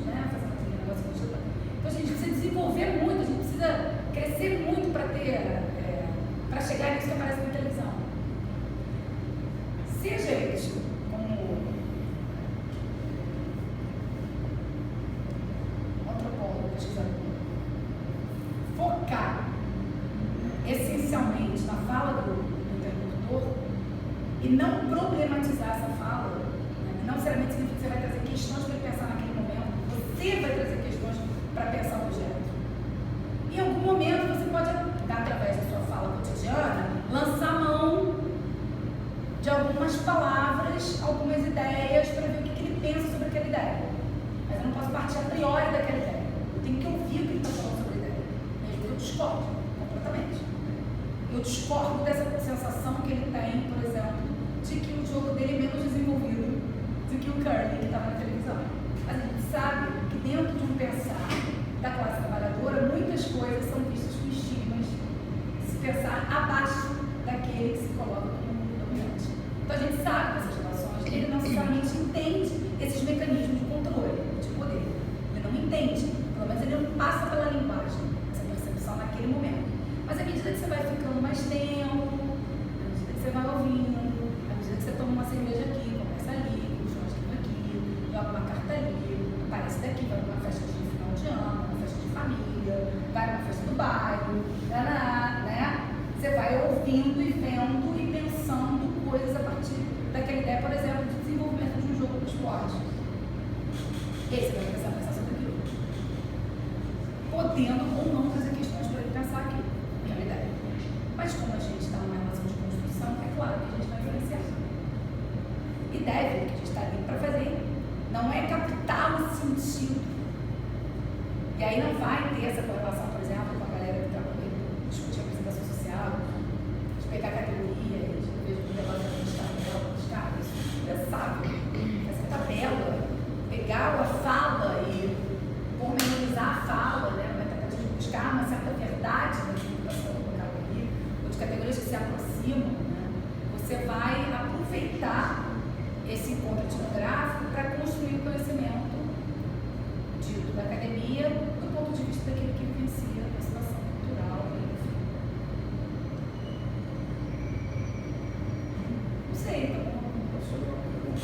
né? Fazendo aquele negócio que a gente tá. Então a gente precisa desenvolver muito, a gente precisa crescer muito para chegar nisso que aparece na televisão. Se a gente, como antropólogo, pesquisador, focar essencialmente na fala do interlocutor e não problematizar essa fala, né? Não necessariamente significa que você vai trazer questões para ele pensar naquele momento, você vai trazer questões para pensar no objeto. Em algum momento você pode, através da sua fala cotidiana, lançar mão de algumas palavras, algumas ideias, para ver o que ele pensa sobre aquela ideia. Mas eu não posso partir a priori daquela ideia. Eu tenho que ouvir o que ele está falando sobre a ideia. Mesmo que eu discordo completamente. Eu discordo dessa sensação que ele tem, por exemplo, de que o jogo dele é menos desenvolvido do que o curling que estava na televisão. Mas a gente sabe que dentro de um pensar da classe trabalhadora, muitas coisas são vistas com estigmas se pensar abaixo daquele que se coloca como dominante. Então a gente sabe dessas relações, ele não necessariamente entende esses mecanismos de controle, de poder. Ele não entende, pelo menos ele não passa pela linguagem, essa percepção naquele momento. Mas à medida que você vai ficando mais tempo, à medida que você vai ouvindo, à medida que você toma uma cerveja aqui, começa ali, puxa um churrasquinho aqui, joga uma carta ali, aparece daqui, vai numa festa de final de ano, uma festa de família, vai numa festa do bairro, né? Você vai ouvindo e vendo e pensando coisas a partir daquela ideia, por exemplo, de desenvolvimento de um jogo de esporte. Esse vai começar a pensar sobre aquilo. Podendo ou não trazer questões para ele pensar aquilo. Mas como a gente está numa relação de construção, é claro que a gente vai influenciar. E deve, que a gente está ali para fazer. Não é captar o sentido. E aí não vai ter essa correlação, por exemplo, com a galera que trabalha discutir a apresentação social, de pegar categorias, de ver o negócio da gente tabela, dos caras, isso é impensável. Essa tabela, pegar a fala e pormenorizar a fala, né? Uma tentativa de buscar uma certa verdade naquilo que está sendo colocado ali, ou de categorias que se aproximam, né? Você vai aproveitar esse encontro etnográfico para construir o conhecimento dito da academia do ponto de vista daquele que vivencia a situação cultural, enfim. Não sei, tá bom? Posso fazer uma pergunta?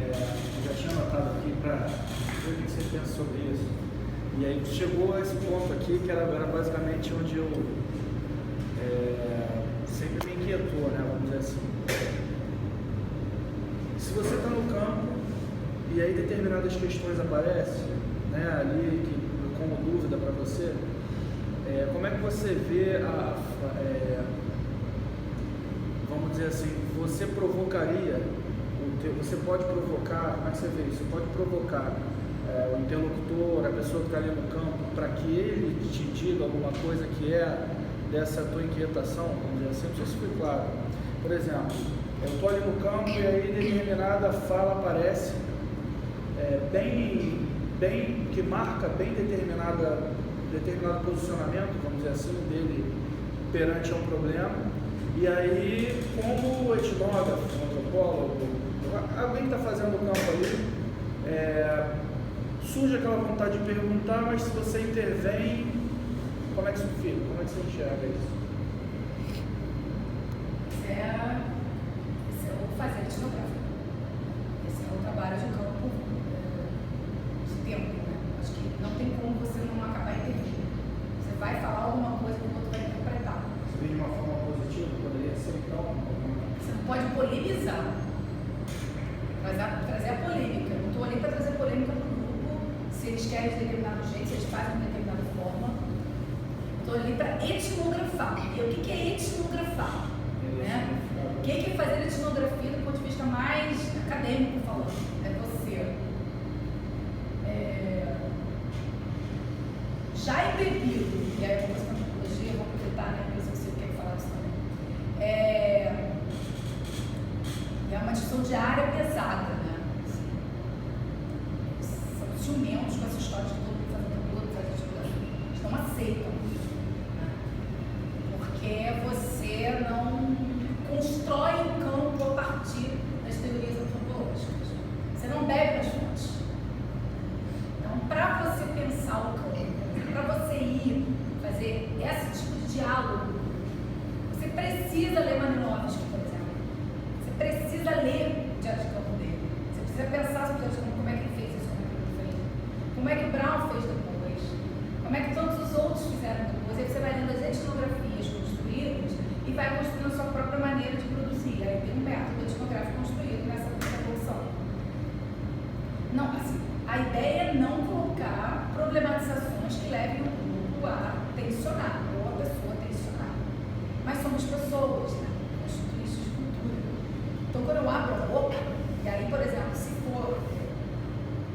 Eu já tinha anotado aqui para ver o que você pensa sobre isso. E aí chegou a esse ponto aqui, que era basicamente onde eu sempre me inquietou, né? Vamos dizer assim. Se você está no campo e aí determinadas questões aparecem, né, ali como dúvida para você, como é que você vê vamos dizer assim, você provocaria, você pode provocar, como é que você vê isso? Você pode provocar o interlocutor, a pessoa que está ali no campo, para que ele te diga alguma coisa que é dessa tua inquietação, vamos dizer assim, não sei se foi claro. Por exemplo, eu estou ali no campo e aí determinada fala aparece, que marca bem determinado posicionamento, vamos dizer assim, dele perante a um problema. E aí, como etnógrafo, antropólogo, alguém que está fazendo o campo ali, surge aquela vontade de perguntar, mas se você intervém, como é que isso fica? Como é que você enxerga isso? Esse é o fazer etnográfico. Esse é o trabalho de campo de tempo, né? Acho que não tem como você não acabar intervindo. Você vai falar alguma coisa que o outro vai interpretar. Você vê de uma forma positiva, poderia ser então? Você não pode polemizar. Trazer a polêmica. Eu não estou ali para trazer polêmica para o grupo, se eles querem de determinado jeito, se eles fazem de determinada forma. Estou ali para etnografar. E o que é etnografar? Né? O que é fazer etnografia do ponto de vista mais acadêmico falando? É você já embebido, e aí eu vou fazer uma antropologia, vou aproveitar, né, porque você quer falar isso também. É uma discussão de área pesada, né? São ciumentos com essa história de todo mundo fazendo etnografia. Eles não aceitam, né? Porque você não constrói o campo a partir das teorias antropológicas. precisa ler Malinowski, por exemplo. Você precisa ler o diário de campo dele. Você precisa pensar sobre o diário de campo, como é que ele fez isso, como é que ele fez. Como é que o Brown fez depois. Como é que todos os outros fizeram depois. Aí você vai lendo as etnografias construídas e vai construindo a sua própria maneira de produzir. Aí tem um método etnográfico construído nessa evolução. Não, assim, a ideia é não colocar problematizações que levem o grupo a tensionar, ou a pessoa a tensionar. Mas somos pessoas, né? Constituintes de cultura. Então, quando eu abro a boca, e aí, por exemplo, se for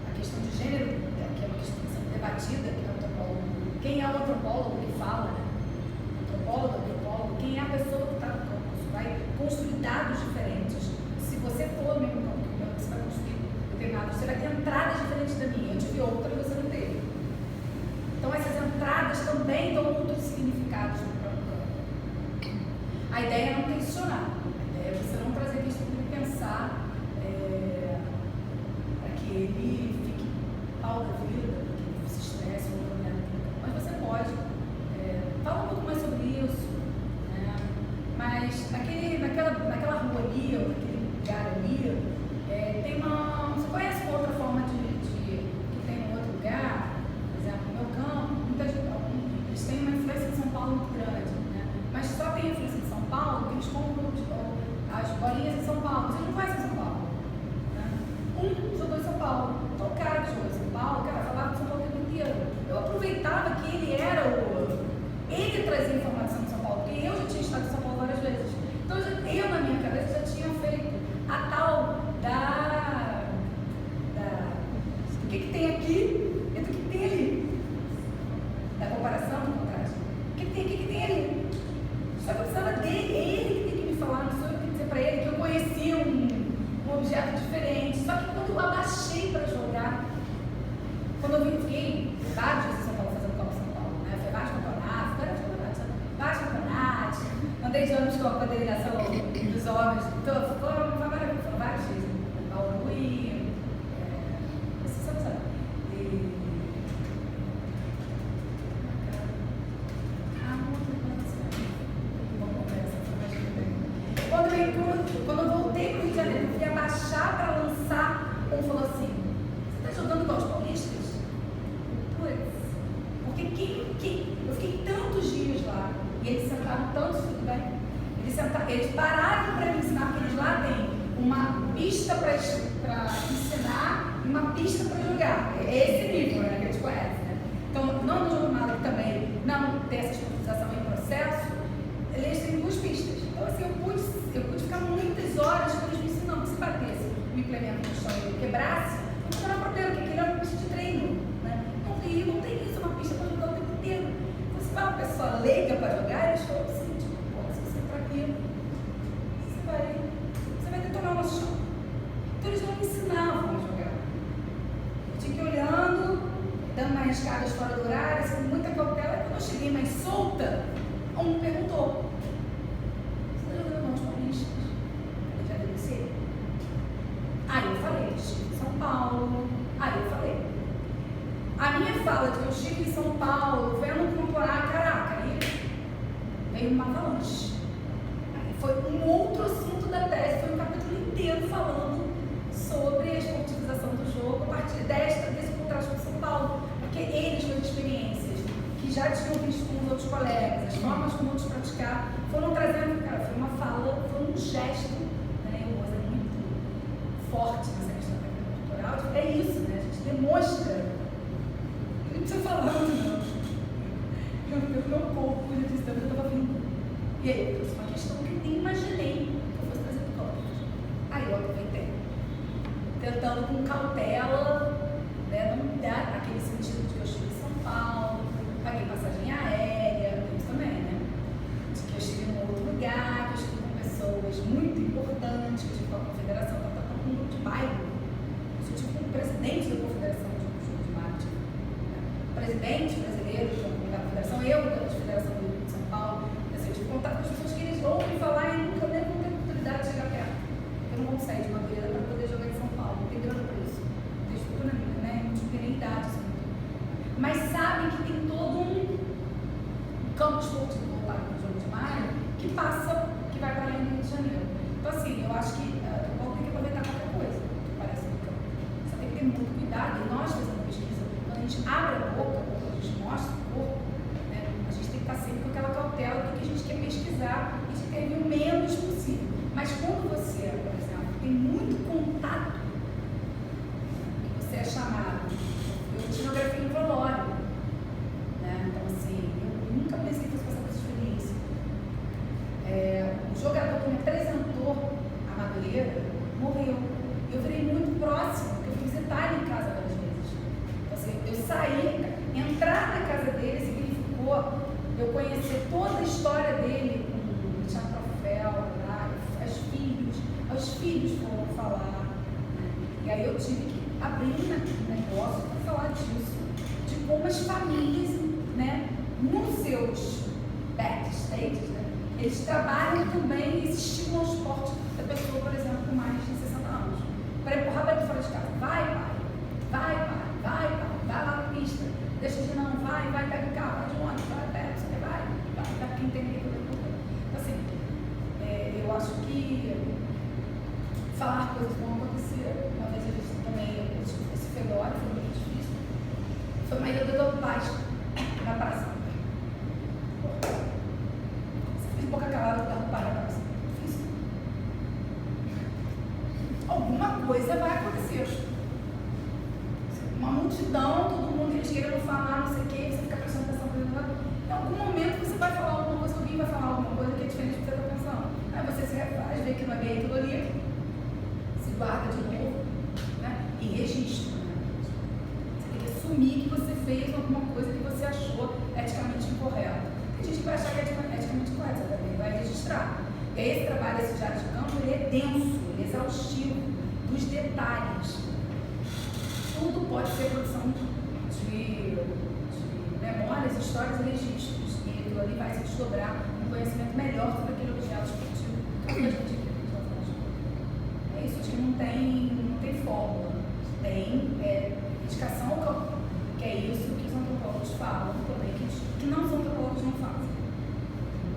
a questão de gênero, que é uma questão sendo debatida, que é o antropólogo, quem é o antropólogo que fala, né? Antropólogo, quem é a pessoa que está no campo? Isso vai construir dados diferentes. Se você for no mesmo campo que eu, você vai construir determinados, você vai ter entradas diferentes da minha. Eu tive outra e você não teve. Então, essas entradas também dão outros significados no próprio campo. A ideia é não tensionar. A ideia é você não trazer a questão de pensar para que ele fique pau da vida, para que ele se estresse ou problema. Mas você pode falar um pouco mais sobre isso. Né? Mas naquela rua ali, ou naquele lugar ali, tem uma. Você conhece uma outra forma que tem em outro lugar? Por exemplo, no meu campo, eles têm uma influência em São Paulo muito grande, né? Mas só tem influência em São Paulo porque eles compram as bolinhas em São Paulo. Vocês não conhecem São Paulo? Né? Um jogou em São Paulo, então o cara que jogou em São Paulo, o cara falava de São Paulo o tempo inteiro. Eu aproveitava que ele era ele trazia informação de São Paulo, porque eu já tinha estado em São Paulo várias vezes. Então eu na minha cabeça já tinha feito a tal do que tem aqui e do que tem ali. Da comparação, do contraste. O que tem aqui, o que tem ali. Só que eu precisava dele, ele que tem que me falar, não sou eu que tenho que dizer pra ele que eu conhecia um objeto diferente. Só que quando eu abaixei para jogar, quando eu fiquei vários dias em São Paulo fazendo Copa São Paulo, né? Foi vários campeonatos, andei de ônibus com a delegação dos homens, foram vários dias, Bauru e quando eu voltei para o Rio de Janeiro, eu fui abaixar para lançar, um falou assim: você está jogando igual os paulistas? Putz, porque eu fiquei tantos dias lá e eles sentaram tanto, tudo bem? Eles pararam para me ensinar, porque eles lá têm uma pista para ensinar e uma pista para jogar. É esse nível, né, que a gente conhece, né? Então, não no jogo nada também, não tem essa especialização em processo, eles têm duas pistas. Então, assim, eu pude ficar muitas horas com eles me ensinando. Se batesse o implemento no chão e eu quebrasse, eu não era problema, porque aquilo era uma pista de treino, né? No Rio não tem isso, é uma pista para jogar o tempo inteiro. Então, se vai uma pessoa leiga para jogar, eles falam assim, tipo, pô, se você entrar aqui, você vai detonar o nosso chão. Então, eles não me ensinavam a jogar. Eu tinha que ir olhando, dando umas escadas fora do horário, assim, com muita cautela. E quando eu cheguei mais solta, um me perguntou: você está jogando os paulistas? Ele já deve ser. Aí eu falei: estive em São Paulo. Aí eu falei. A minha fala de que eu estive em São Paulo, vendo comparar, caraca, aí veio uma avalanche. Aí foi um outro assunto da tese, foi um capítulo inteiro falando sobre a esportivização do jogo a partir desse contraste com São Paulo, porque eles, com as experiências que já tinham visto com os outros colegas, as formas como outros praticar, foram trazendo, cara, foi uma fala, foi um gesto, né, eu é muito forte nessa questão da técnica cultural, é isso, né, a gente demonstra, não precisa falar não, meu corpo, eu disse, eu estava vindo, e aí eu trouxe uma questão que eu nem imaginei que eu fosse trazer para o campo, aí eu aproveitei, tentando com cautela, né, não me dar aquele sentido de que eu estive em São Paulo, paguei passagem aérea, isso também, né? De que eu estive em um outro lugar, que eu estive com pessoas muito importantes, que eu estive com a confederação, com um grupo de bairro, eu estive com o presidente da confederação de marketing, né? O presidente brasileiro da confederação, eu da confederação de São Paulo, assim, eu tive contato com as pessoas que eles ouvem falar e nunca nem vão ter oportunidade de chegar perto. Eu não vou sair de Madureira para poder jogar em São Paulo, não tem grana para isso, não tem estrutura, né? Não tem nem idade, assim. Mas sabem que tem todo um campo esportivo voltado para o jogo de Maio que passa, que vai para além do Rio de Janeiro. Então, assim, eu acho que o povo tem que aproveitar qualquer coisa que parece no campo. Você tem que ter muito cuidado. E nós fazendo pesquisa, quando a gente abre a boca, ou quando a gente mostra o corpo, né, a gente tem que estar sempre com aquela cautela do que a gente quer pesquisar e de ter o menos possível. Mas quando você, por exemplo, tem muito contato, que você é chamado, eu etnografia em velório, né? Então, assim, eu nunca pensei que fosse passar por essa experiência. O jogador que me apresentou a Madureira morreu. Eu virei muito próximo, porque eu fui visitar ele em casa várias vezes. Então, assim, eu saí, entrar na casa dele significou eu conhecer toda a história dele, com tinha troféu, né? Os filhos foram falar. Né? E aí eu tive que abrir um negócio para falar disso, de como as famílias, né, nos seus backstages, né, eles trabalham também e estimulam o esporte da pessoa, por exemplo, com mais de 60 anos. Para empurrar para fora de casa. Vai, pai. Vai, pai. Vai, pai. Vai lá na pista. Deixa de não. Vai, pega o carro. Vai de ônibus. Vai, pega. Você vai. Vai, quem tem que ver tudo. Então, assim, eu acho que falar coisas vão acontecer. Uma vez eu também, esse velório foi muito difícil. Foi uma ilha do Paz, na praça. Fiz boca calada do pai na praça. Difícil. Alguma coisa vai acontecer. Uma multidão, todo mundo, eles querendo falar, não sei o que, você fica prestando atenção por exemplo. Em algum momento você vai falar alguma coisa, alguém vai falar alguma coisa que é diferente do que você está pensando. Aí você se refaz, vê que não é bem aquilo ali, se guarda de novo, né? E registra. Né? Você tem que assumir que você fez alguma coisa que você achou eticamente incorreta. Tem gente que vai achar que é eticamente correto, você também vai registrar. E aí esse trabalho, esse diário de campo, ele é denso, ele é exaustivo, dos detalhes. Tudo pode ser produção de memórias, histórias e registros. E aquilo ali vai se desdobrar um conhecimento melhor sobre aquele objeto esportivo. É isso, acho que não tem fórmula. Tem dedicação ao campo, que é isso que os antropólogos falam também, que não os antropólogos não fazem.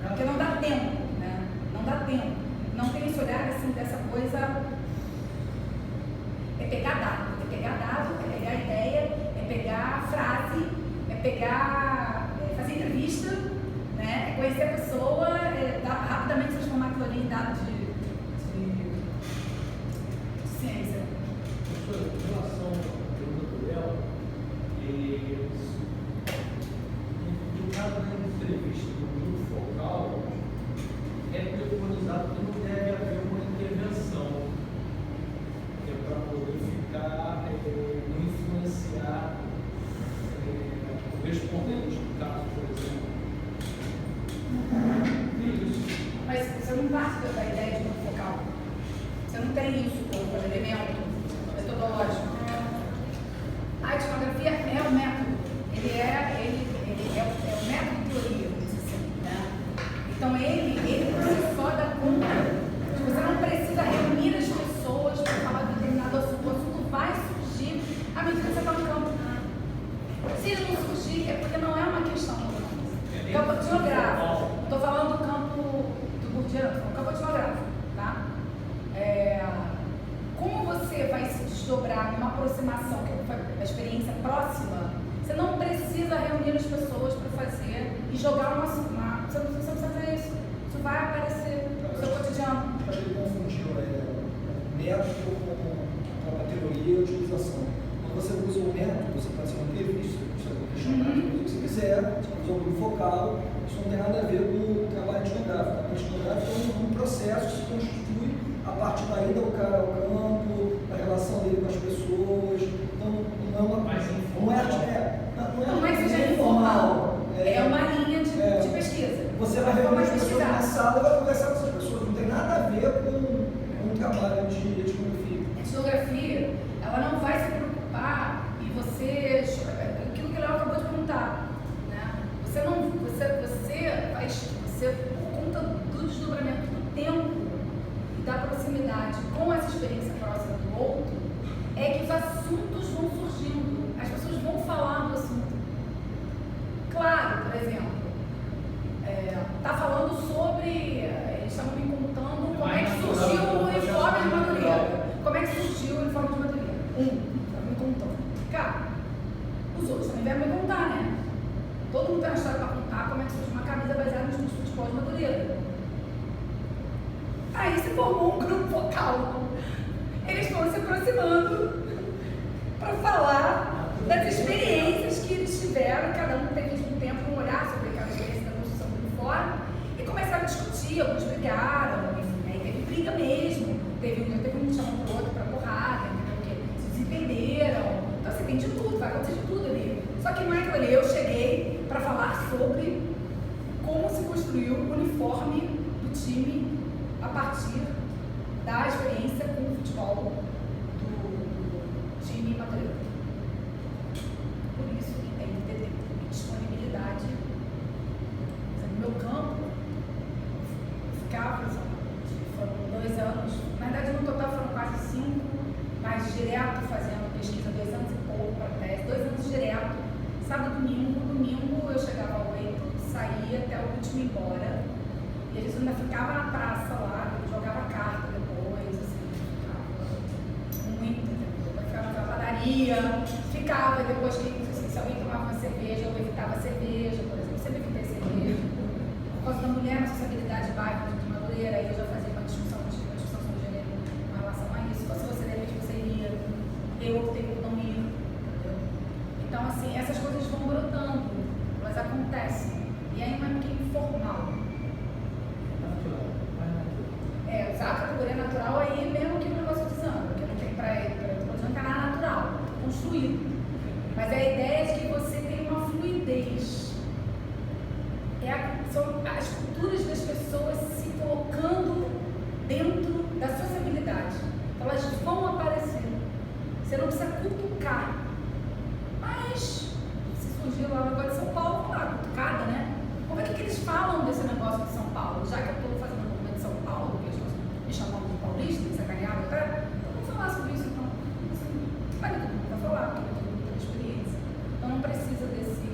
Porque não dá tempo, né? Não dá tempo. Não tem esse olhar assim dessa coisa. É pegar dado, é pegar ideia, é pegar frase, é pegar, fazer entrevista, né? É conhecer a pessoa, rapidamente transformar aquilo ali em dado de ciência. Em relação à pergunta do Léo, no caso da entrevista do grupo focal, é preconizado que não deve haver uma intervenção, que é para poder ficar, não influenciar o respondente, no caso, por exemplo. Isso. Mas você não parte da ideia de grupo focal. Você não tem isso como elemento metodológico. A etnografia é o método. Ele é o método de teoria, assim, né? Então ele por si só dá conta. Você não precisa reunir as pessoas para falar de determinado assunto. O assunto vai surgir à medida que você está no campo. Se ele não surgir, é porque não é uma questão do campo. Campo etnográfico. Estou falando do campo do Bourdieu, campo etnográfico, tá? Como você vai se desdobrar numa aproximação, que foi a experiência próxima, você não precisa reunir as pessoas para fazer e jogar uma você não precisa fazer isso. Isso vai aparecer no seu cotidiano. Acho que ele confundiu método com a teoria e a utilização. Quando você usa o método, você pode ser uma entrevista, você pode questionar, o que você quiser, você pode usar o grupo focal, isso não tem nada a ver com o trabalho etnográfico. O trabalho etnográfico é um processo que se constitui a partir da ida do cara ao campo, da relação dele com as pessoas. Então, não é uma não é que seja informal. É uma linha de pesquisa. Você vai reunir as pessoas na sala e vai conversar com essas pessoas. Não tem nada a ver com um trabalho de etnografia. A etnografia, ela não vai se preocupar e você, aquilo que o Léo acabou de perguntar, né? Você por conta do desdobramento do tempo e da proximidade com essa experiência próxima do outro, é que os assuntos vão surgindo, as pessoas vão falar do assunto. Claro, por exemplo, está falando sobre Aí se formou um grupo focal. Eles foram se aproximando para falar das experiências que eles tiveram, cada um teve um tempo para olhar sobre aquela experiência da construção do uniforme e começaram a discutir, alguns brigaram, enfim, aí teve briga mesmo, teve um que chamou pro outro para porrada, entendeu? Porque se desentenderam, então assim, tem de tudo, vai acontecer de tudo ali. Só que não é aquilo ali, eu cheguei para falar sobre como se construiu o uniforme do time a partir da experiência com o futebol do time Madureira. Por isso que tem que ter disponibilidade. No meu campo, ficava, foram 2 anos, na verdade no total foram quase 5, mas direto fazendo pesquisa, 2 anos e pouco para tese, 2 anos direto, sábado, domingo eu chegava ao 8, saía até o último ir embora, e a gente ainda ficava na praça lá, jogava carta depois, assim, ficava muito, depois ficava na padaria, ficava depois que, assim, se alguém tomava uma cerveja, eu evitava cerveja, por exemplo, eu sempre evitei cerveja, por causa da mulher, na sociabilidade de bairro de Madureira, aí eu já fazia uma discussão sobre gênero em relação a isso, se fosse você, de repente você iria, eu optei por não ir, entendeu? Então, assim, essas coisas vão brotando, elas acontecem, e aí não é porque é informal. Usar a categoria natural aí mesmo que o negócio de samba, porque não tem pra não tem nada natural, construído. Mas a ideia é de que você tem uma fluidez. São as culturas das pessoas se colocando dentro da sociabilidade. Elas vão aparecer. Você não precisa cutucar. Mas, se surgir lá no negócio de São Paulo, lá, cutucada, né? Vamos ver o que eles falam desse negócio de São Paulo, já que eu estou fazendo um movimento de São Paulo, que eles estão me chamando de paulista, me sacaneado até. Então vamos falar sobre isso, então. Assim, vale todo mundo vai falar, porque todo mundo tem experiência. Então não precisa desse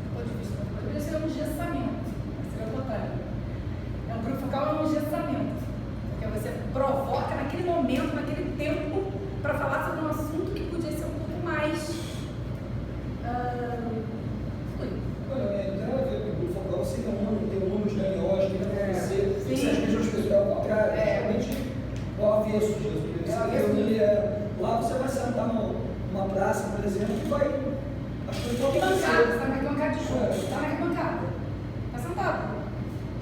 ponto de vista. Poderia ser um engessamento, seria o contrário. Um grupo focal é um engessamento, porque você provoca naquele momento, naquele tempo, para falar sobre um assunto que podia ser um pouco mais. Você tem um número de reuniões, tem que acontecer, essas mesmas pessoas, ao contrário, realmente o avesso disso. Lá você vai sentar numa praça, por exemplo, e vai. As coisas vão acontecer. Você está na arquibancada de jogo, você está na arquibancada, está sentado,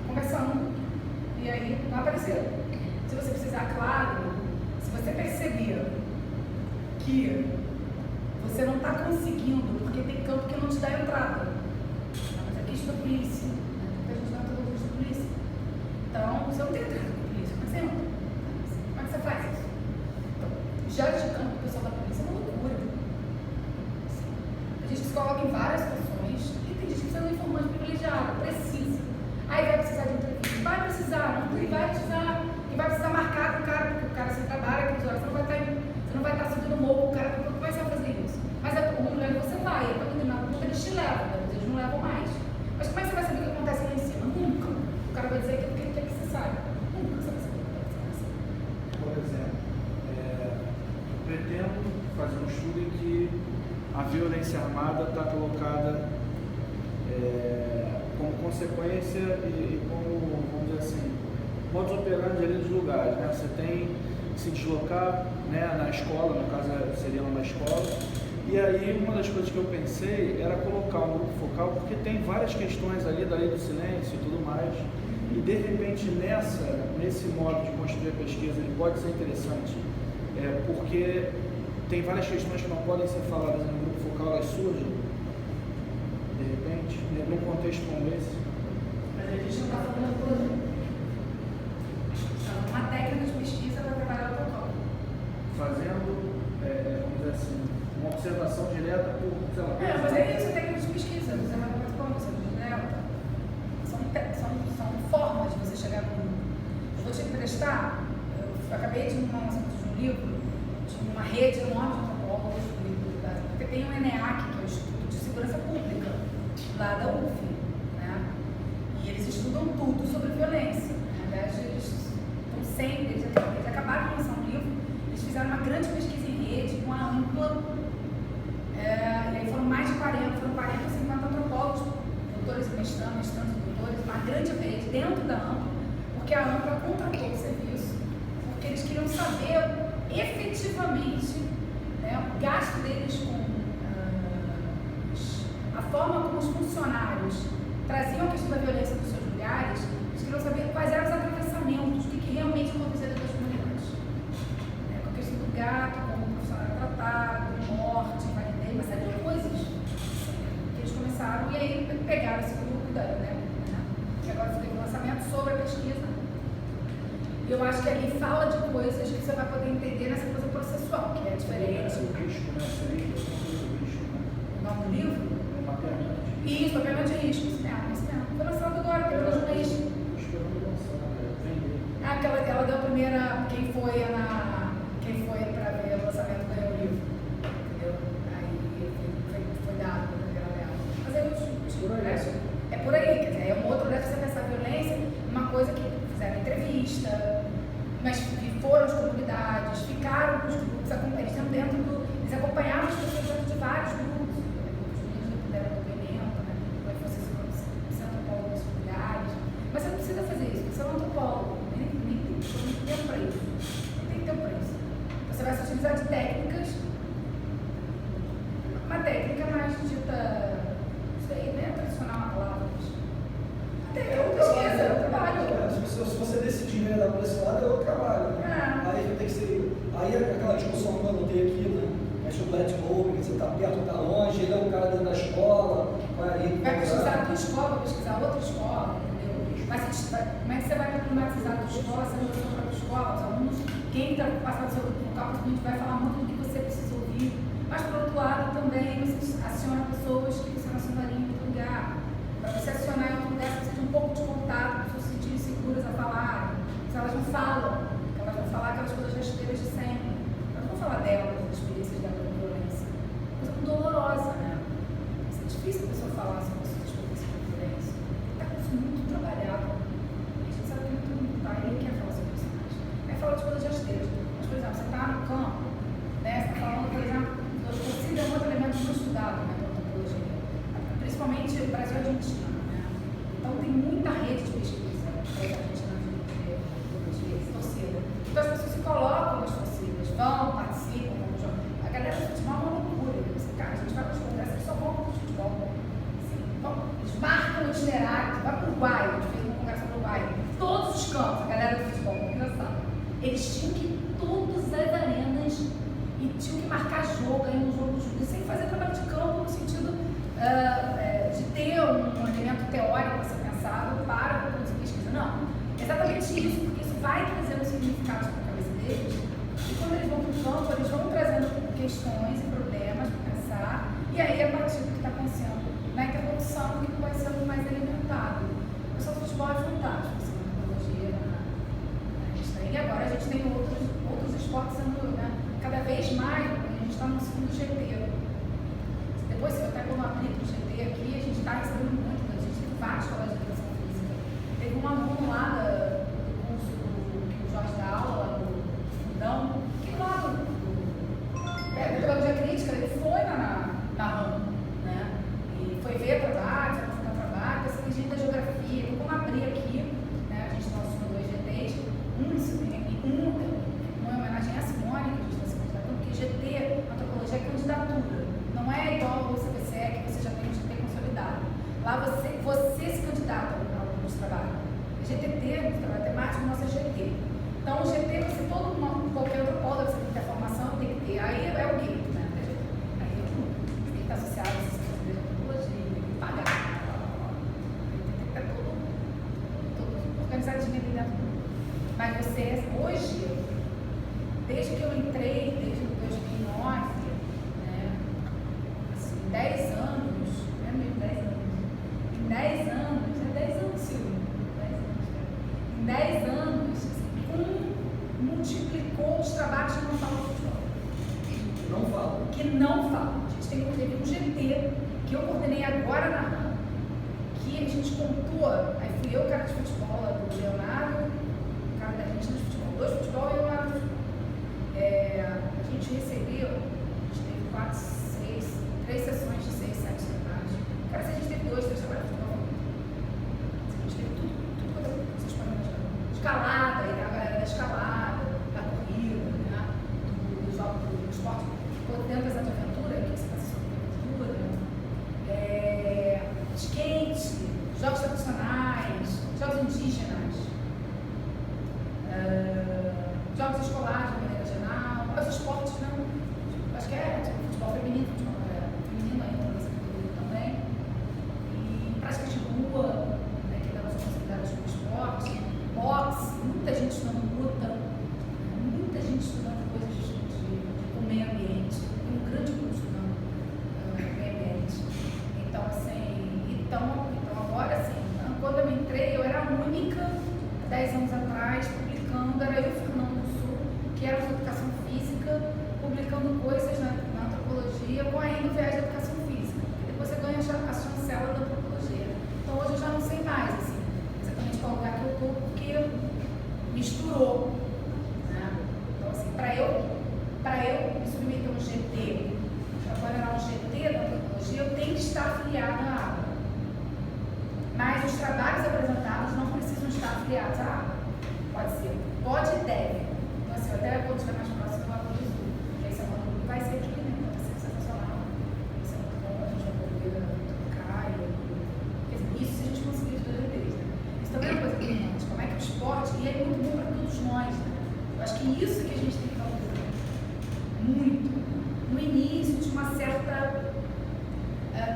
conversando, e aí vai aparecer. Se você precisar, claro, se você perceber que você não está conseguindo, porque tem campo que não te dá entrada. Mas aqui está a polícia, porque a gente não está todos da polícia. Então, você não tem entrada com a polícia, mas você entra. Como é que você faz isso? Então, já de campo com o pessoal da polícia é uma loucura. Tem gente que se coloca em várias situações e tem gente que precisa de um informante privilegiado, precisa. Aí vai precisar de entrevista, vai precisar, não vai precisar, e vai precisar marcar com o cara, porque o cara você trabalha, você não vai estar subindo o morro, o cara, como é que você vai fazer isso? Mas o lugar que você vai, para determinar ponto eles te levam, eles não levam mais. Mas como é que você vai saber o que acontece lá em cima? Nunca. O cara vai dizer aquilo que ele quer que você saiba. Nunca você vai saber o que acontece. Por exemplo, pretendo fazer um estudo em que a violência armada está colocada como consequência e como, vamos dizer assim, modus operandi ali dos lugares, né? Você tem que se deslocar, né, na escola, no caso seria uma escola, e aí uma das coisas que eu pensei era colocar um grupo focal, porque tem várias questões ali da lei do silêncio e tudo mais, e de repente nesse modo de construir a pesquisa ele pode ser interessante, porque tem várias questões que não podem ser faladas no grupo focal, elas surgem de repente, num contexto como esse. Mas a gente não está falando tudo. Uma técnica de pesquisa para trabalhar o local. Fazendo, vamos dizer assim, uma observação direta por, sei lá. Mas é isso, técnica de pesquisa. Você vai fazer como? Você direta. São formas de você chegar no mundo. Eu vou te emprestar, eu acabei de um livro, de uma rede enorme de antropólogos, porque tem o ENEAC, que é o Instituto de Segurança Pública, lá da UF, né? E eles estudam tudo sobre violência. Na verdade, eles acabaram de lançar um livro, eles fizeram uma grande pesquisa em rede, com a ampla, e aí foram mais de 40 ou 50 antropólogos, doutores e mestrandos e doutores, uma grande rede dentro da AMPA, porque a AMPA contratou o serviço, porque eles queriam saber efetivamente, né, o gasto deles com a forma como os funcionários traziam a questão da violência dos seus lugares. Eles queriam saber quais eram os atravessamentos, o que realmente acontecia dentro das comunidades. Com a questão do gato, como o profissional era tratado, morte, invalidez, uma série de coisas que eles começaram, e aí pegaram esse grupo que agora teve um lançamento sobre a pesquisa. E eu acho que ali fala de coisas que você vai poder entender nessa coisa processual, que é diferente. O risco, né? Seria o risco, né? O nome do livro? O mapeamento de risco. Isso, mapeamento de risco, isso mesmo. Foi lançado agora, tem mais um mês. Esperando lançar, vender. Ela deu a primeira, quem foi para ver o lançamento ganhou o livro, entendeu? Aí foi dado a primeira dela. Mas aí é por aí, quer dizer, é um outro, deve ser essa violência, uma coisa que fizeram entrevista, mas foram às comunidades, ficaram com os grupos, eles estão dentro eles acompanharam as pessoas dentro de vários grupos, os meninos puderam depoimento, né? Como é que você ser antropólogo nesses lugares. Mas você não precisa fazer isso, você é um antropólogo, nem tem tempo para isso. Não tem tempo para isso. Você vai se utilizar de técnicas, uma técnica mais dita, não sei, né? Tradicional a palavra. É um trabalho. Se você decidir enveredar por esse lado, é outro trabalho. Né? Aí tem que ser. Aí aquela discussão que eu anotei aqui, né? Acho que o Black Hole, você está perto ou está longe, ele é um cara dentro da escola, vai pesquisar a tua escola, vai pesquisar outra escola, entendeu? Como é que você vai problematizar a tua escola, se não for para a escola, os alunos, quem está passando seu grupo local, provavelmente vai falar muito do que você precisa ouvir. Mas, por outro lado, também você aciona pessoas que você não acionaria em outro lugar. Para você acionar em outro lugar, você precisa de um pouco de contato, para as pessoas se sentirem seguras a falar. Se elas não falam, elas vão falar aquelas coisas rasteiras de sempre. Elas não vão falar delas, das experiências dela com violência. Coisa dolorosa, né? Isso é difícil a pessoa falar sobre as suas experiências com violência. Está com isso muito trabalhado. A gente sabe que muito mundo está e nem quer falar sobre isso mais. Quer falar de coisas rasteiras. Mas, por exemplo, você está no campo, né? Você está falando, por exemplo, a torcida é um outro elemento muito estudado, né? Principalmente no Brasil e Argentina, né? Então tem muita rede de pesquisa para a Argentina de torcida. Então as pessoas se colocam nas torcidas, vão, participam, vão jogar. A galera do futebol é uma loucura. Cara, a gente vai para os congressos e só vão para o futebol. Assim, eles marcam o itinerário, vai para o Uruguai, a gente fez um congresso no Uruguai, todos os campos, a galera do futebol, muito engraçado. Eles tinham que ir em todas as arenas e tinham que marcar jogo, aí um jogo sem fazer trabalho de campo no sentido de ter um elemento teórico a ser pensado para produzir pesquisa. Não, exatamente isso, porque isso vai trazendo significados para a cabeça deles, e quando eles vão para o campo, eles vão trazendo questões e problemas para pensar, e aí a partir do que está acontecendo na interrupção, o que vai sendo mais alimentado. O pessoal do futebol é fantástico, assim, na tecnologia, e agora a gente tem outros esportes sendo, né, cada vez mais, a gente está no segundo GT. Depois, se eu até como aplico o GT aqui, a gente está recebendo muito, a gente tem várias escolas de educação física. Teve um aluno lá do curso que o Jorge dá aula, lá do Fundão, que lá do Pedagogia Crítica, ele foi na RAM, né? E foi ver trabalho, foi apresentar trabalho, essa gente da geografia, vamos abrir aqui, né? A gente lançou 2 GTs, um em homenagem à Simone, que a gente está se candidatando, porque GT, antropologia, é candidatura. Não é igual ao CBCE, que você já tem um GT consolidado. Lá você se candidata ao grupo de trabalho. GTT, grupo de trabalho temático, nosso é GT. Então, o GT, qualquer antropólogo que você tem que ter formação, tem que ter. Aí é o gueto, né? Aí tem que estar associado a esses cursos de antropologia, tem que pagar. Tem que estar tudo organizadinho ali dentro. Mas você, hoje, desde que eu entrei, desde 2009, 10 anos, não é mesmo 10 anos? Em 10 anos, é 10 anos, Silvio? 10 anos, em 10 anos, multiplicou os trabalhos que não falam futebol. Que não falam. A gente teve um GT, que eu coordenei agora na RAM, que a gente contou, aí fui eu, o cara de futebol, do Leonardo, o cara da Argentina de futebol, 2 de futebol e o Leonardo de futebol. A gente recebeu, a gente teve 3 sessões de 6, 7 trabalhos. Cara, se a gente teve 2, 3 trabalhos de futebol, a gente teve tudo quanto vocês podem imaginar. De única, 10 anos atrás, publicando, era eu e o Fernando do Sul, que era de educação física, publicando coisas na antropologia, com ainda o viés de educação física. E depois você ganha a chancela da antropologia. Então hoje eu já não sei mais, assim, exatamente qual lugar que eu estou, porque misturou. Né? Então, assim, para eu me submeter a um GT, para coordenar um GT da antropologia, eu tenho que estar afiliada à ABA. Mas os trabalhos apresentados não precisam estar afiliados à ABA. Pode ser, pode e deve. Então, assim, até quando estiver mais próximo, eu vou produzir. Esse é um ano que vai ser de cliente, vai ser sensacional. Vai ser muito bom, a gente vai poder trocar e isso se a gente conseguir fazer deles, né? Isso também é uma coisa importante. Como é que o esporte, e é muito bom para todos nós, né? Eu acho que isso que a gente tem que fazer muito. No início de uma certa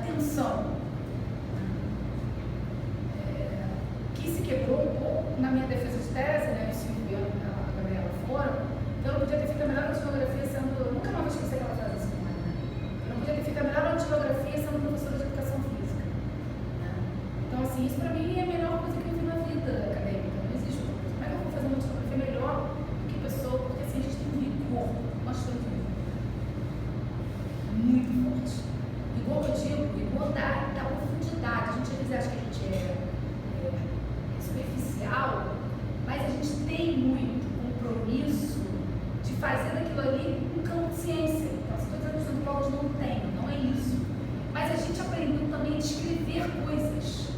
tensão. Que se quebrou um pouco na minha defesa de tese, né? O Silvio e a Gabriela foram. Então eu não podia ter feito a melhor antilografia sendo. Nunca mais esqueci aquela frase assim, né? Eu não podia ter feito a melhor antilografia sendo professora de educação física. Né? Então, assim, isso para mim é a melhor coisa que eu vi na vida acadêmica. Não existe outra coisa. Como é que eu vou fazer uma antilografia melhor do que pessoa? Porque assim, a gente tem um rigor. Nós temos um rigor muito forte. Rigor, eu digo, rigor da profundidade. A gente às vezes acha que a gente é superficial, mas a gente tem muito compromisso de fazer daquilo ali um campo de ciência. Então, se estou dizendo que os antropólogos não têm, não é isso. Mas a gente aprendeu também a escrever coisas.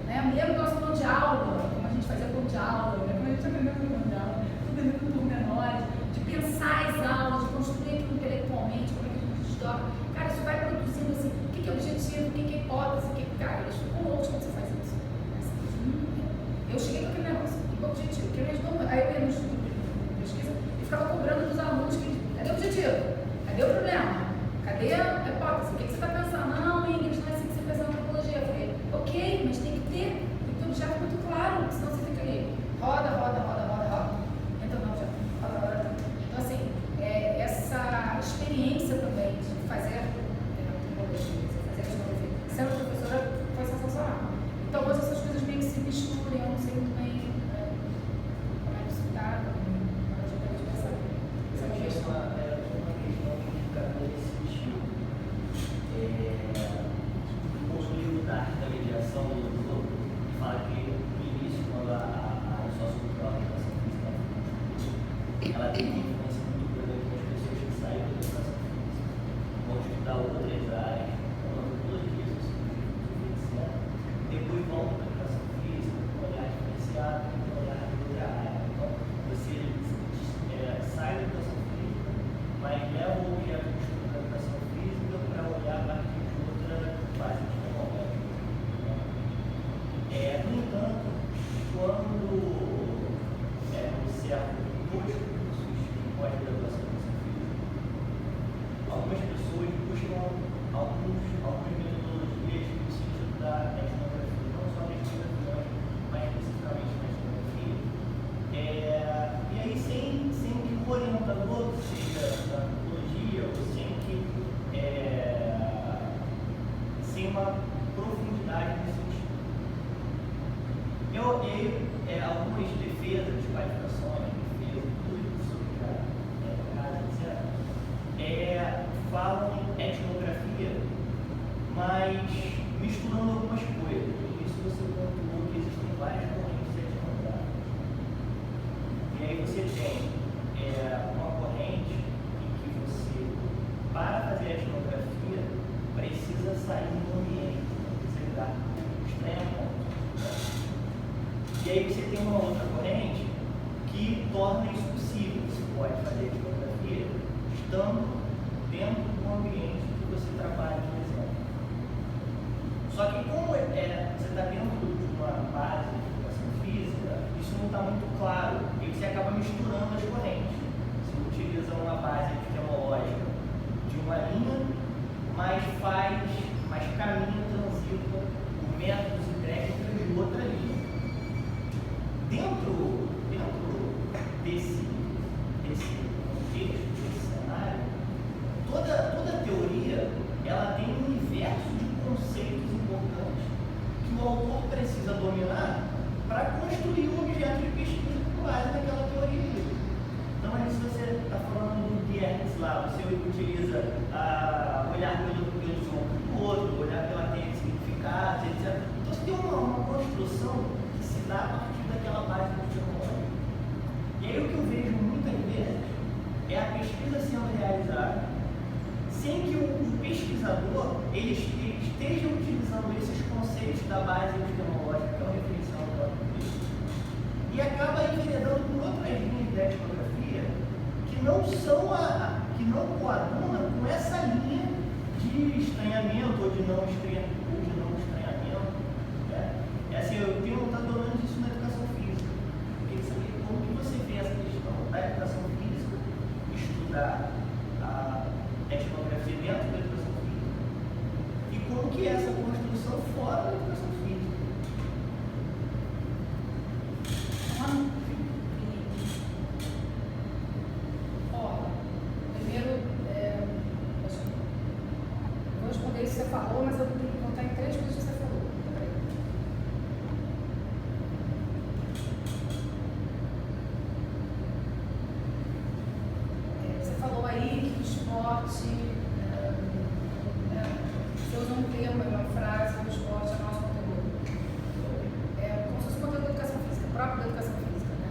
Né? Mesmo nosso plano de aula, como a gente fazia plano de aula, né? Como a gente aprendeu no plano de aula, tudo por menores, de pensar as aulas, de construir aquilo intelectualmente, como é que a gente estuda. Cara, isso vai produzindo assim, o que é objetivo, o que é hipótese, o que é. Cara, eles ficam loucos quando você faz isso. Eu cheguei com aquele negócio, o objetivo, que me ajudou muito. Aí eu ia no estudo de pesquisa e ficava cobrando dos alunos que, cadê o objetivo? Cadê o problema? Cadê a hipótese? O que você está pensando? Não, Ingrid, não é assim que você pensa na antropologia. Eu falei, ok, mas tem que ter um objeto muito claro, senão você fica ali, roda. Entra no objeto, roda. Então, assim, essa experiência também de fazer antropologia, fazer etnografia, sendo professora, foi sensacional. Então, hoje essas coisas meio que se misturam, eu não sei muito bem como é que isso está, mas eu quero te pensar. Essa é uma questão. Uma questão que cada vez existiu. No curso livro da arte da mediação do Lula, fala que no início, quando a sociocultural da educação física, ela tem uma influência muito grande com as pessoas que saem da educação física, vão estudar outras áreas, como antropologia, sociologia, depois volta para a educação física, com um olhar diferenciado, com um olhar de outra área. Então, você sai da educação física, mas leva o objeto de estudo da educação física para olhar a partir de outra fase tecnológica. No entanto, quando observo dois cursos de pós-graduação em educação física, algumas pessoas buscam algumas metodologias no sentido da etnografia, não só da etnografia, mas especificamente da etnografia. E aí, sem que o orientador seja da antropologia, ou sem uma profundidade nesse sentido. Algumas defesas de qualificações, tudo sobre casa, etc., falam em etnografia, mas misturando algumas coisas. Por isso você pontuou que existem várias correntes etnográficas. E aí você tem uma corrente em que você, para fazer etnografia, precisa sair do ambiente, precisa lidar com o extremo. E aí você tem uma outra corrente que torna isso possível. Você pode fazer etnografia estando dentro do ambiente que você trabalha, por exemplo. Só que como você está dentro de uma base de educação física, isso não está muito claro. E você acaba misturando as correntes. Você utiliza uma base epistemológica de uma linha, mas caminha, transita por métodos e técnicas de outra linha. Dentro desse contexto, desse cenário, toda teoria ela tem um universo de conceitos importantes que o autor precisa dominar para construir construir um objeto de pesquisa com base naquela teoria. Então, aí, se você está falando do Gertz lá, você utiliza olhar pelo ombro do outro, olhar pela teia de significados, etc. Então, você tem uma construção que se dá a partir daquela base epistemológica. E aí, o que eu vejo muitas vezes é a pesquisa sendo realizada sem que o pesquisador ele esteja utilizando esses conceitos da base epistemológica, que é o referencial do próprio texto, e acaba enveredando por outras linhas da etnografia que não coadunam com essa linha de estranhamento ou de não estranhamento. Né? Assim, eu tenho notado pelo menos isso na educação física. Eu queria saber como que você vê essa questão da educação física, estudar a etnografia dentro da educação física, e como que é essa construção fora da educação física. Primeiro, vou responder isso que você falou, mas eu tenho que contar em 3 coisas que você falou. Você falou aí que o esporte, você usa um termo, uma frase, o esporte é nosso conteúdo. Como se fosse o conteúdo da educação física, próprio da educação física, né?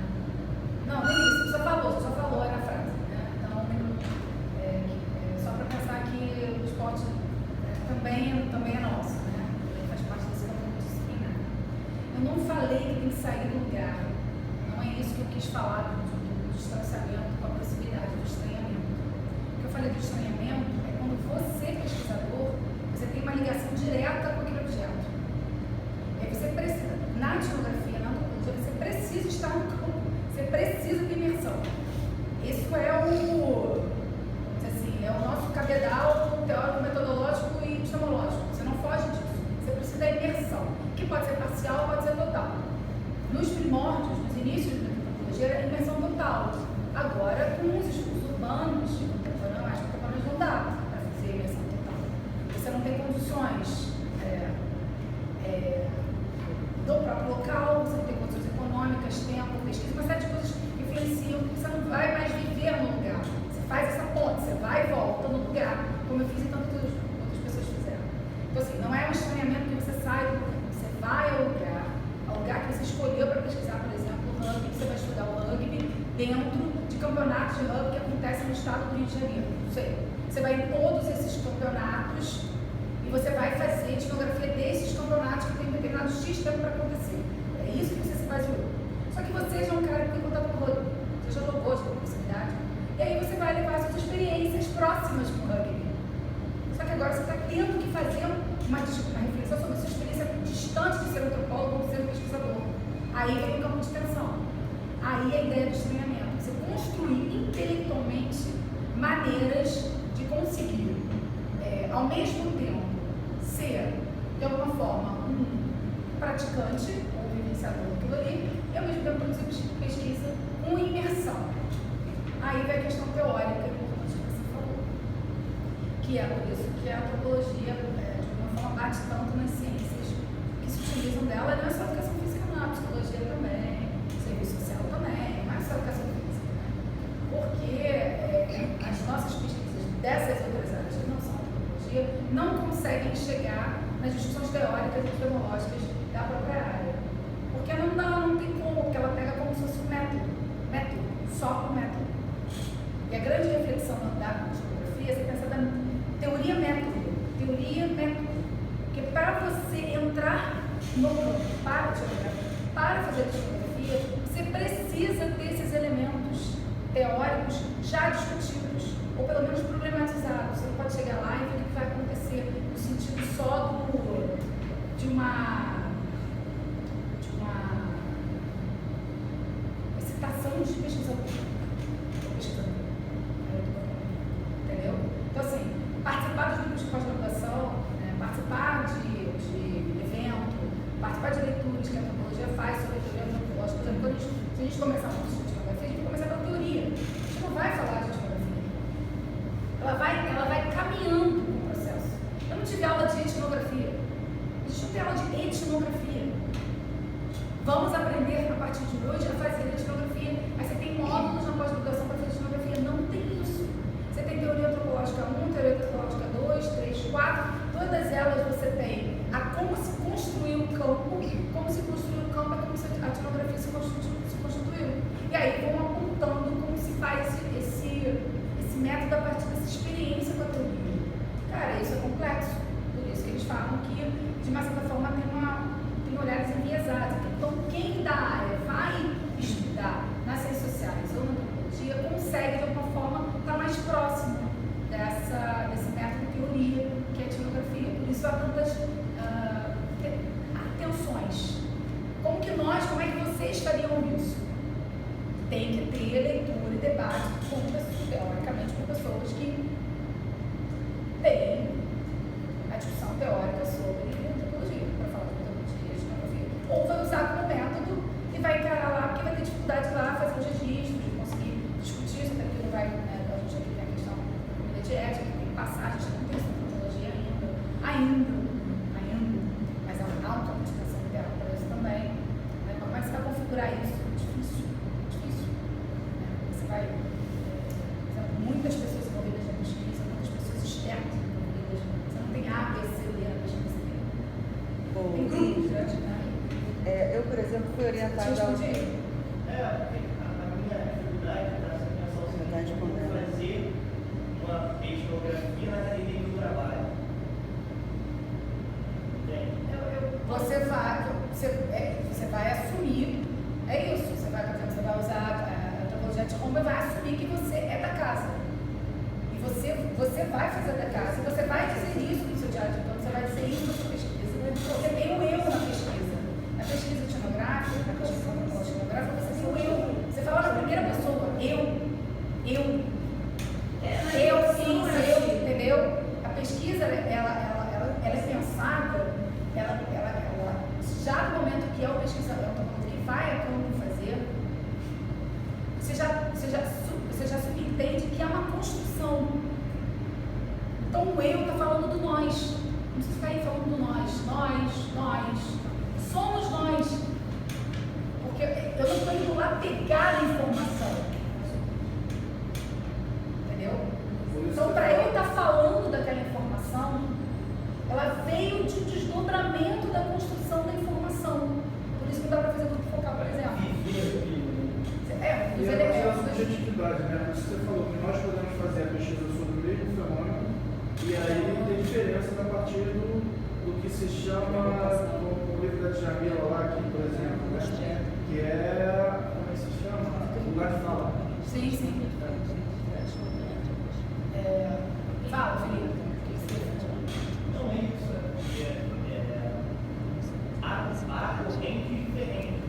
Não, nem isso, você só falou aí na frase, né? Então, só para pensar que o esporte também é nosso, né? Ele faz parte desse conteúdo disciplinar. Eu não falei que tem que sair do lugar, não é isso que eu quis falar do distanciamento com a proximidade, do estranhamento. O que eu falei do estranhamento é quando você, pesquisador, você tem uma ligação direta com aquele objeto. E aí você precisa, na etnografia, na antropologia, você precisa estar no campo, você precisa de imersão. Isso é é o nosso cabedal teórico, metodológico e epistemológico. Você não foge disso. Você precisa da imersão, que pode ser parcial, pode ser total. Nos primórdios, nos inícios da antropologia, era imersão total. Agora, com os estudos urbanos, contemporâneos, não dá para fazer imersão total. Você não tem condições do próprio local, você não tem condições econômicas, tempo, pesquisa, uma série de coisas que influenciam, que você não vai mais viver no lugar. Você faz essa ponte, você vai e volta no lugar, como eu fiz e tantas outras pessoas fizeram. Então, assim, não é um estranhamento que você sai do lugar, você vai ao lugar que você escolheu para pesquisar, por exemplo, o rugby, que você vai estudar o rugby dentro de campeonatos de rugby que acontecem no estado do Rio de Janeiro. Não sei. Você vai em todos esses campeonatos e você vai fazer etnografia desses campeonatos que tem um determinado X tempo para acontecer. É isso que você se baseou. Só que você já é um cara que tem contato com o rugby, você já jogou de proximidade, e aí você vai levar suas experiências próximas com o rugby. Só que agora você está tendo que fazer uma reflexão sobre a sua experiência distante de ser antropólogo ou de ser pesquisador. Aí vem o campo de tensão. Aí a ideia do estranhamento. Você construir intelectualmente maneiras de conseguir, ao mesmo tempo, ser, de alguma forma, um praticante ou vivenciador daquilo ali, e ao mesmo tempo produzir pesquisa com imersão. Aí vem a questão teórica importante que você falou, que é por isso que a antropologia, de alguma forma, bate tanto nas ciências que se utilizam dela, não é só a educação física, não, a psicologia também, serviço social também, não é só a educação física, né? Porque as nossas pesquisas dessas outras áreas que não são antropologia não conseguem chegar nas discussões teóricas e epistemológicas da própria área. Porque não tem como, porque ela pega como se fosse um método, só um método. E a grande reflexão da etnografia é você pensar na teoria-método. Porque para você entrar no campo para fazer etnografia, você precisa ter esses elementos teóricos já discutidos, ou pelo menos problematizados. Você não pode chegar lá e ver o que vai acontecer no sentido só de uma excitação de pesquisador. Entendeu? Então, assim, participar dos grupos de pós-graduação, participar de evento, participar de leituras que a antropologia faz sobre a teoria antropológica. Por exemplo, se a gente começar a discutir etnografia, a gente vai começar pela teoria. A gente não vai falar de etnografia. Ela vai caminhando no processo. Eu não tive aula de etnografia. A gente não tem aula de etnografia. Vamos aprender a partir partir de hoje a fazer etnografia. Aí você tem módulos na pós-graduação para fazer etnografia. Não tem isso. Você tem teoria antropológica 1, teoria antropológica 2, 3, 4. Todas elas você tem a como se construiu o campo. Como se construiu o campo é como se a etnografia se constituiu. E aí vão apontando como se faz esse método a partir dessa experiência com a teoria. Cara, isso é complexo. Por isso que eles falam que, de uma certa forma, tem olhares enviesados. Então, quem da área vai estudar nas ciências sociais ou na antropologia consegue, de alguma forma, estar mais próximo desse método de teoria que é a etnografia. Por isso há tantas tensões. Como é que vocês fariam isso? Tem que ter leitura e debate teoricamente com pessoas que têm a discussão teórica sobre antropologia, para falar de antropologia e etnografia. Ou vai usar como método e vai encarar lá, porque vai ter dificuldade lá, fazer os registros, de conseguir discutir isso, até porque não vai, a gente aqui tem a questão da comunidade de ética, tem que passar, a gente não tem essa antropologia ainda, mas há uma alta modificação ideal para isso também. Né? Como é que você vai configurar isso? Difícil. Você vai, muitas pessoas envolvidas na pesquisa, muitas pessoas externas envolvidas, você não tem A, B, C, D na pesquisa. Tem grupos, né? Eu, por exemplo, fui orientada ao... A minha atividade está sendo pensar o seguinte: fazer uma etnografia na academia do trabalho. Você vai assumir, é isso, você vai usar a antropologia de Roma e vai assumir que você é da casa. E você vai fazer da casa, e você vai dizer isso no seu diário de campo, você vai dizer isso na sua pesquisa, porque tem o eu na pesquisa. Na pesquisa etnográfica, na pesquisa antropológica etnográfica, você tem o eu. Você fala na primeira pessoa, eu, entendeu? A pesquisa, ela é pensada, já no momento que é o pesquisador que vai a campo fazer, você já subentende que é uma construção. Então o eu está falando do nós. Não precisa ficar aí falando do nós. Somos nós. Porque eu não estou indo lá pegar a informação. Entendeu? Então, para eu estar falando daquela informação, ela veio de um desdobramento da construção da informação. Por isso que dá para fazer grupo focal, por exemplo. E a nossa subjetividade, né? Por isso que você falou que nós podemos fazer a pesquisa sobre o mesmo fenômeno e aí tem diferença a partir do que se chama, como o livro da Djamila lá aqui, por exemplo, né? Que é, como é que se chama? Lugar de fala. Sim. Fala, Felipe. Não é isso, há correntes diferentes.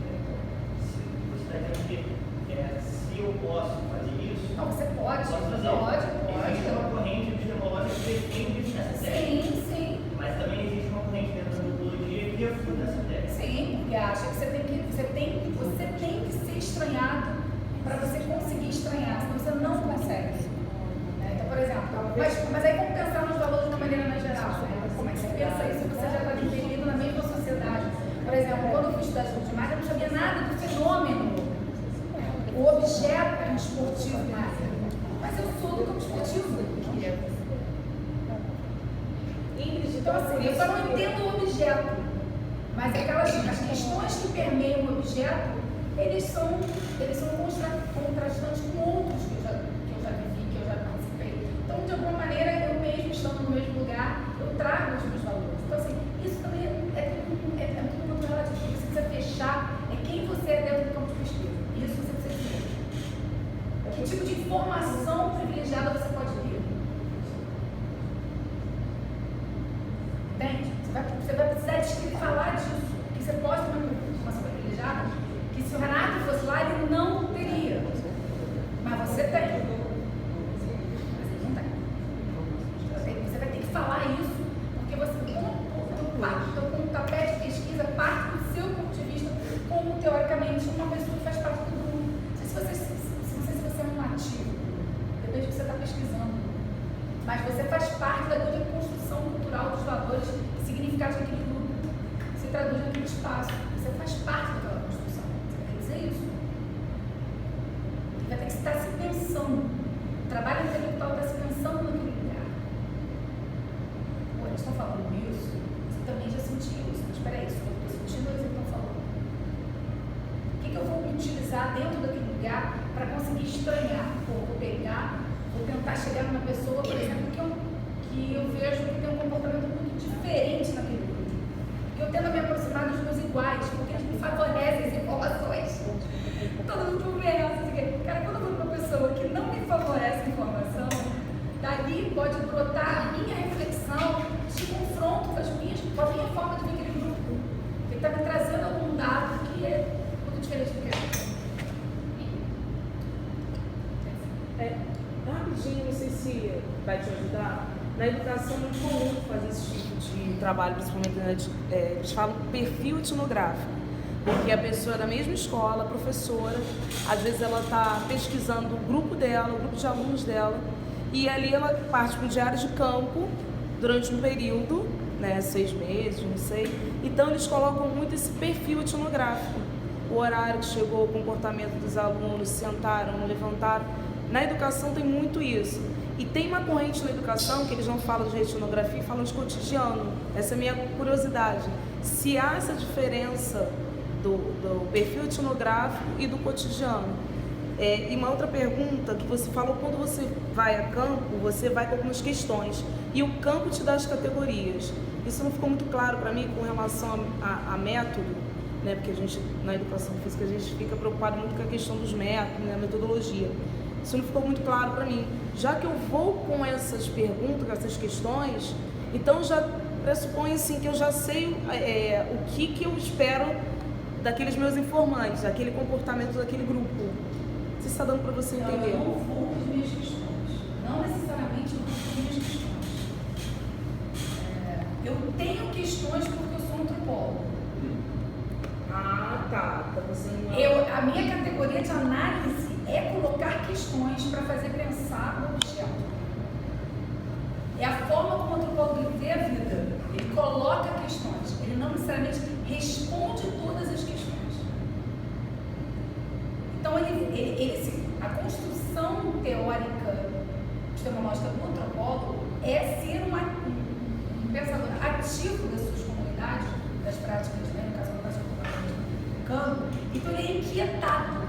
Você está dizendo que se eu posso fazer isso, Não, você pode. Existe uma corrente epistemológica que defende essa tese. Sim. Mas também existe uma corrente dentro da antropologia que refuta essa tese. Sim, porque acha que você tem que ser estranhado para você conseguir estranhar, senão você não consegue. Então, por exemplo, mas aí vamos pensar nos valores de uma maneira mais geral. Né? Como é que você pensa isso? Você já está inserido na mesma sociedade. Por exemplo, quando eu fui estudar estudo de marca, eu não sabia nada do fenômeno, o objeto esportivo marca. Mas eu sou do campo esportivo. Então, assim, eu só não entendo o objeto. Mas as questões que permeiam o objeto, eles são contrastantes com outros que eu já vivi, que eu já participei. Então, de alguma maneira, eu mesmo, estando no mesmo lugar, eu trago os meus valores. Então, assim, isso também é tudo muito relativo. O que você precisa fechar é quem você é dentro do campo de pesquisa. Isso você precisa saber. Que tipo de informação privilegiada você pode ter? Entende? Você vai precisar de falar disso. Que você pode ter uma informação privilegiada que se o Renato fosse lá, ele não teria. Mas você tem. Mas ele não tem. Você vai ter que falar isso, porque você, com o tapete de pesquisa, parte do seu ponto de vista, como teoricamente uma pessoa que faz parte do grupo. Não sei se você é um ativo, depende do que você está pesquisando. Mas você faz parte da grande construção cultural dos valores e significados daquele grupo. Se traduz naquele espaço. Você faz parte daquela construção. Você tem que dizer pesquisar dentro daquele lugar para conseguir estranhar. Vou tentar chegar numa pessoa, por exemplo, que eu vejo que tem um comportamento muito diferente naquele grupo. Eu tento me aproximar dos meus iguais, porque eles me favorecem as informações. Todo mundo conversa, assim, cara, quando eu vou para uma pessoa que não me favorece a informação, dali pode brotar a minha reflexão de confronto com a minha forma de ver aquele grupo. Ele está me trazendo algum dado que é muito diferente do que eu. Rapidinho, não sei se vai te ajudar. Na educação é muito comum fazer esse tipo de trabalho, principalmente eles falam perfil etnográfico, porque a pessoa é da mesma escola, professora, às vezes ela está pesquisando o grupo dela, o grupo de alunos dela, e ali ela parte para o diário de campo durante um período, né, 6 meses, não sei. Então eles colocam muito esse perfil etnográfico, o horário que chegou, o comportamento dos alunos, sentaram, não levantaram. Na educação tem muito isso. E tem uma corrente na educação que eles não falam de etnografia, falam de cotidiano. Essa é a minha curiosidade. Se há essa diferença do perfil etnográfico e do cotidiano. E uma outra pergunta que você falou, quando você vai a campo, você vai com algumas questões. E o campo te dá as categorias. Isso não ficou muito claro para mim com relação a método, né? Porque a gente, na educação física, a gente fica preocupado muito com a questão dos métodos, né? A metodologia. Isso não ficou muito claro para mim. Já que eu vou com essas perguntas, com essas questões, então já pressupõe assim, que eu já sei o que eu espero daqueles meus informantes, daquele comportamento daquele grupo. Não sei se está dando para você entender. Eu não vou com as minhas questões. Não necessariamente eu vou com as minhas questões. Eu tenho questões porque eu sou antropólogo. Ah, tá. Você não... A minha categoria de análise é colocar questões para fazer pensar no objeto. É a forma como o antropólogo vê a vida. Ele coloca questões. Ele não necessariamente responde todas as questões. Então, a construção teórica epistemológica do antropólogo é ser um pensador ativo das suas comunidades, das práticas, né, no caso da prática do campo. Então, ele é inquietado.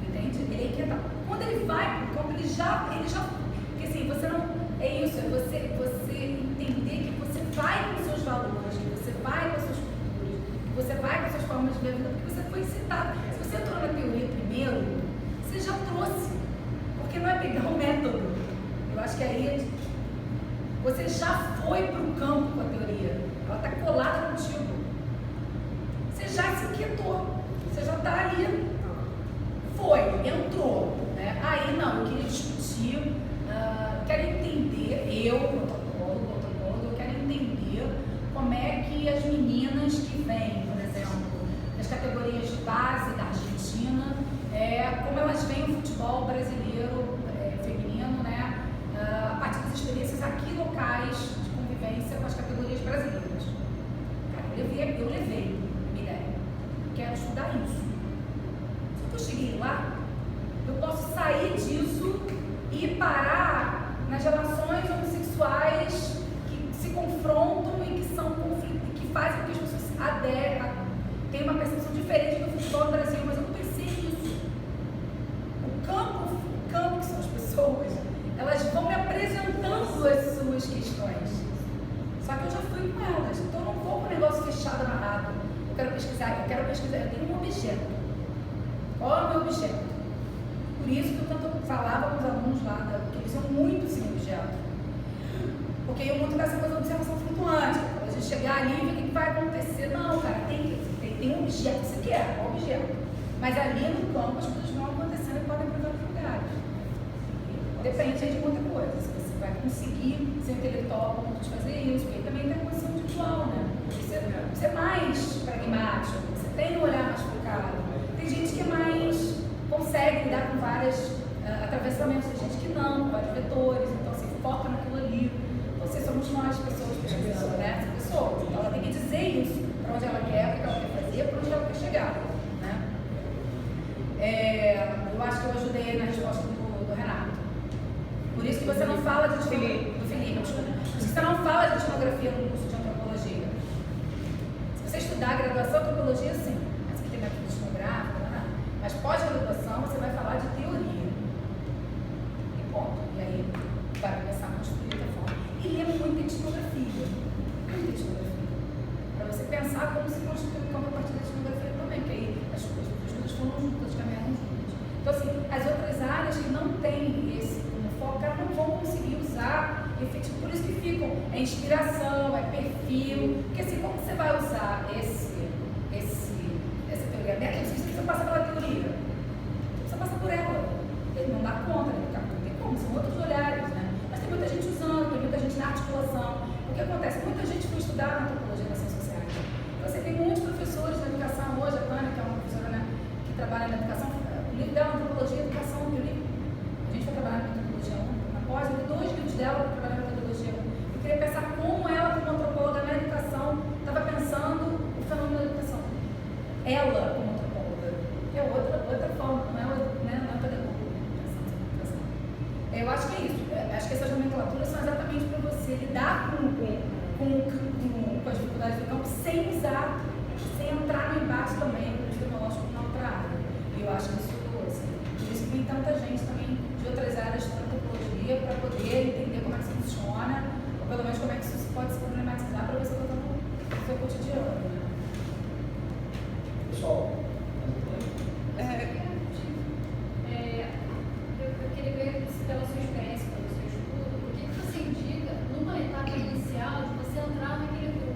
Entende? Ele é inquietado. Quando ele vai para o campo, ele já. Porque assim, você não. É isso, é você entender que você vai com seus valores, que você vai com as suas culturas, que você vai com as suas formas de ver a vida, porque você foi citado. Se você entrou na teoria primeiro, você já trouxe. Porque não é pegar o método. Eu acho que aí você já foi para o campo com a teoria. Ela está colada contigo. Você já se inquietou. Você já está ali. Entrou. Né? Aí não, eu queria discutir, quero entender, eu quero entender como é que as meninas que vêm, por exemplo, das categorias de base da Argentina, como elas veem o futebol brasileiro feminino, né? A partir das experiências aqui locais de convivência com as categorias brasileiras. Cara, eu levei minha ideia. Quero estudar isso. Só que eu cheguei lá, eu posso sair disso e parar nas relações homossexuais que se confrontam e que são conflitos, que fazem com que as pessoas tenham uma percepção diferente do futebol no Brasil, mas eu não pensei nisso. O campo que são as pessoas, elas vão me apresentando as suas questões. Só que eu já fui com elas, então eu não vou com o negócio fechado, amarrado. Eu quero pesquisar, eu tenho um objeto. Qual é o meu objeto? Por isso que eu tanto falava com os alunos lá, que eles são muito sem objeto. Porque eu muito dessa coisa da observação flutuante, a gente chegar ali e ver o que vai acontecer. Não, cara, tem um objeto que você quer, qual objeto? Mas ali no campo as coisas vão acontecendo e podem ir para outros lugares. Depende de muita coisa, se você vai conseguir ser intelectual a ponto de fazer isso, porque também tem a condição individual, né? Você é mais pragmático, você tem um olhar mais focado. Tem gente que é mais consegue lidar com vários atravessamentos, tem gente que não, com vários vetores, então assim, foca naquilo ali. Então, assim, somos nós, pessoas pesquisando, né? Essa pessoa. Então, ela tem que dizer isso, para onde ela quer, o que ela quer fazer, para onde ela quer chegar, né? Eu acho que eu ajudei na resposta do Renato. Por isso que você não fala de Felipe, desculpa. Por isso que você não fala de etnografia no curso de antropologia. Se você estudar a graduação de antropologia, sim. método etnográfico, mas pós-graduação você vai falar de teoria. E ponto. E aí vai começar a construir da forma. E ler muita etnografia. Muita etnografia. Para você pensar como se constitui o campo a partir da etnografia também, que aí as coisas foram juntas, caminharam juntas. Então, assim, as outras áreas que não têm esse como foco, elas não vão conseguir usar efetivo. Por isso que ficam, é inspiração, é perfil. Porque assim, como você vai usar essa teoria método? Você precisa passar pela teoria. Você passa por ela. Ele não dá conta, né? Não tem como, são outros olhares, né? Mas tem muita gente usando, tem muita gente na articulação. O que acontece? Muita gente foi estudar na antropologia das ciências sociais. Você tem muitos professores na educação, hoje a Tânia, que é uma professora, né, que trabalha na educação, o livro dela, Antropologia e Educação, eu li. A gente vai trabalhar na metodologia 1, na pós, eu li 2 livros dela para trabalhar na metodologia 1. Eu queria pensar como ela, como antropóloga na educação, estava pensando o fenômeno da educação. Ela, como antropóloga, é outra forma, não é pedagoga, pensando sobre educação. Eu acho que é isso. Acho que essas nomenclaturas são exatamente para você lidar com as dificuldades do campo sem usar, sem entrar no embate também no epistemológico na outra área. E eu acho que isso, assim, por isso que tem tanta gente também de outras áreas da antropologia para poder entender como é que isso funciona, ou pelo menos como é que isso pode se problematizar para você botar no seu cotidiano. Né? Pessoal, eu queria ver pela sua experiência, pelo seu estudo, o que você indica numa etapa inicial de você entrar naquele grupo,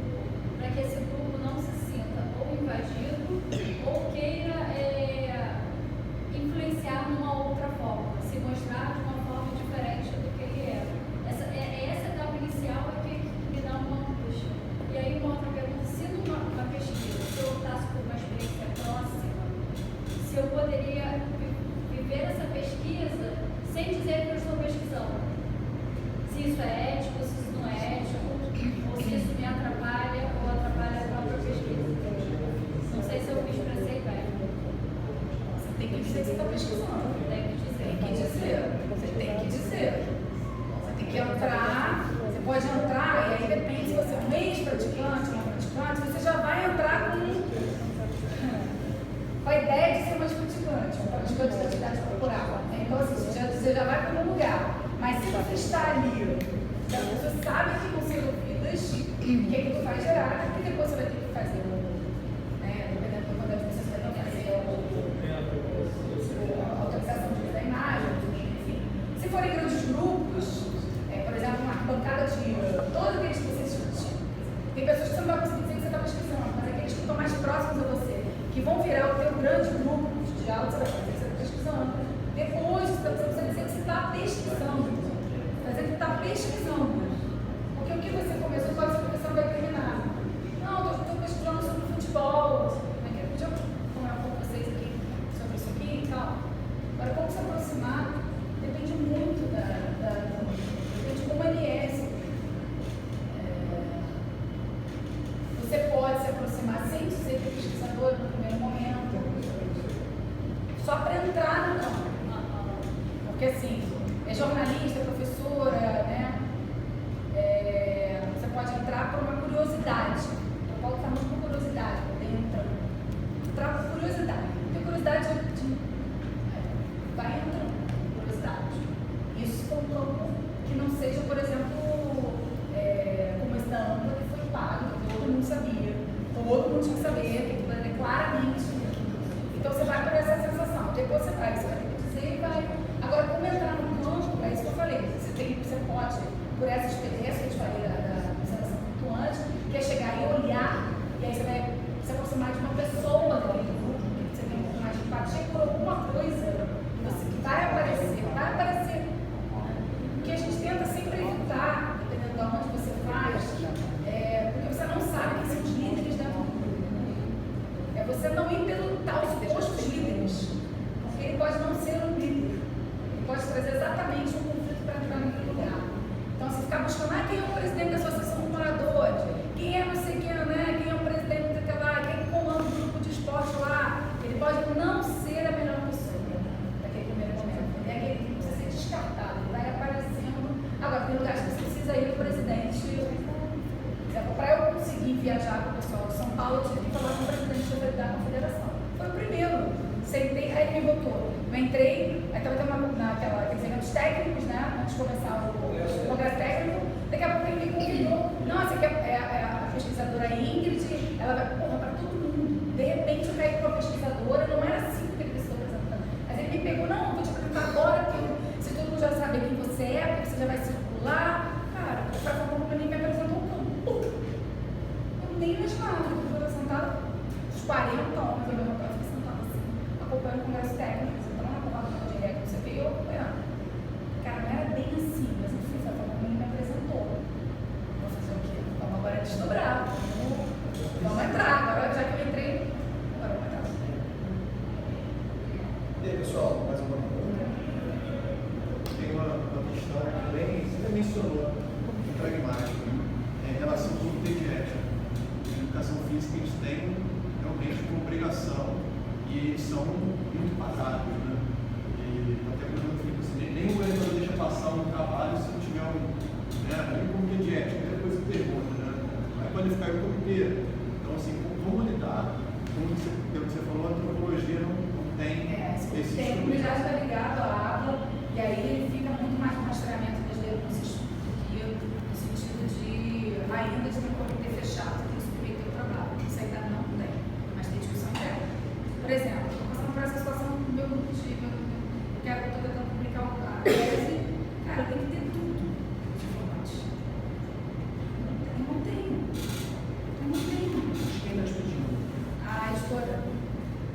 para que esse grupo não se sinta ou invadido ou queira influenciar numa outra forma, se mostrar de uma forma diferente do que ele é. Essa etapa inicial é que me dá uma angústia. E aí uma outra pergunta, se numa pesquisa, se eu optasse por uma experiência próxima, se eu poderia viver essa pesquisa sem dizer que eu estou pesquisando. Se isso é ético, se isso não é ético, ou se isso me atrapalha ou atrapalha a própria pesquisa. Não sei se eu me expressei bem. Você tem que dizer que você está pesquisando. Tem que dizer. Você tem que dizer. Você tem que entrar, você pode entrar, e aí depende se você é um ex-praticante, uma praticante, você já vai entrar com a ideia de ser uma praticante, um praticante da atividade corporal. Então, assim, você já vai para um lugar. Mas se você está ali, você sabe que vão ser ouvidas, que aquilo vai gerar, que depois você vai ter que fazer, né? Dependendo do quando você vai ter que fazer a autorização de uso da imagem, enfim. Se forem grandes grupos, por exemplo, uma bancada de todos aqueles que você discute, tem pessoas que você não vai conseguir dizer que você está pesquisando, mas aqueles que estão mais próximos a você, que vão virar o teu grande grupo de diálogo, você vai dizer que você está pesquisando. Depois, você precisa dizer que você está pesquisando. Quer dizer que está pesquisando. Porque o que você começou pode ser que você não vai terminar. Não, estou pesquisando sobre futebol. Podia comentar um pouco com vocês aqui sobre isso aqui e tal. Agora, como se aproximar depende muito depende de como ele é. Você pode se aproximar sem ser pesquisador no primeiro momento, só para entrar no campo. Porque assim, é jornalista, é professora, né? Você pode entrar por uma curiosidade. Eu volto falando por curiosidade, entrar por curiosidade. Tem curiosidade vai entrando, curiosidade. Isso é um campo que não seja, por exemplo, como esse da AMPA, que foi pago, todo mundo sabia, todo mundo tinha que saber, que é claramente. Então você vai por essa sensação. Depois você vai ter que dizer e vai. Agora, como entrar no campo, é isso que eu falei. Você pode, por essa experiência que eu te falei da observação flutuante, que é chegar e olhar, e aí você vai se aproximar de uma pessoa daquele grupo, que você tem um pouco mais de empatia por alguma coisa que vai aparecer. Porque a gente tenta sempre evitar, dependendo de onde você faz, porque você não sabe quem são os líderes dentro do grupo. É você não ir pelo tal supostos líderes, porque ele pode não ser um líder. Pode trazer exatamente um conflito para entrar naquele lugar. Então, se ficar buscando, quem é o presidente da associação de moradores, quem é não sei quem, né? Quem é o presidente daquela lá, quem comanda o grupo de esporte lá, ele pode não ser a melhor pessoa naquele primeiro momento. É aquele que precisa ser descartado, ele vai aparecendo. Agora, tem lugares que você precisa ir o presidente. Por exemplo, para eu conseguir viajar com o pessoal de São Paulo, eu tive que falar com o presidente da confederação. Foi entrei, aí estava naqueles eventos técnicos, né? Antes de começar o congresso técnico, daqui a pouco ele me convidou. Nossa, aqui é a pesquisadora Ingrid, ela vai, porra, para todo mundo. De repente eu caí com uma pesquisadora, não era assim que ele estava apresentando. Mas ele me pegou, não, vou te apresentar agora, porque se todo mundo já sabe quem você é, porque você já vai circular. Cara, o cara falou para mim, me apresentou um campo. Eu nem imaginava, eu estava sentada, uns 40 homens, eu levantava e fiquei sentada assim, acompanhando o congresso técnico, sentando na porrada de direto, você veio, eu acompanhando. Cara, não era bem assim, mas eu fui falar como ele me apresentou. Vou fazer o quê? Vamos agora desdobrar. Vamos entrar, agora já que eu entrei, agora vamos entrar. E aí, pessoal, mais uma pergunta? Tem uma questão que também você mencionou, pragmática, em relação ao comitê de ética. A educação física, eles têm realmente uma obrigação e são muito pagados, né? E até por exemplo, assim, nem o orientador deixa passar um trabalho se não tiver um comitê de ética, é a coisa que pergunta, né? Vai qualificar o comitê. Então, assim, como lidar? Pelo que você falou, a antropologia não tem esse Tem, a comunidade está ligada à aula, e aí ele fica muito mais no rastreamento das denúncias, no sentido de ainda de ter um comitê fechado, tem que submeter o trabalho. Isso ainda não tem, mas tem discussão interna. Por exemplo, estou passando por essa situação no meu grupo de. Eu estou tentando publicar uma tese, cara, tem que ter tudo de informante. Não tenho. Quem está te pedindo? A editora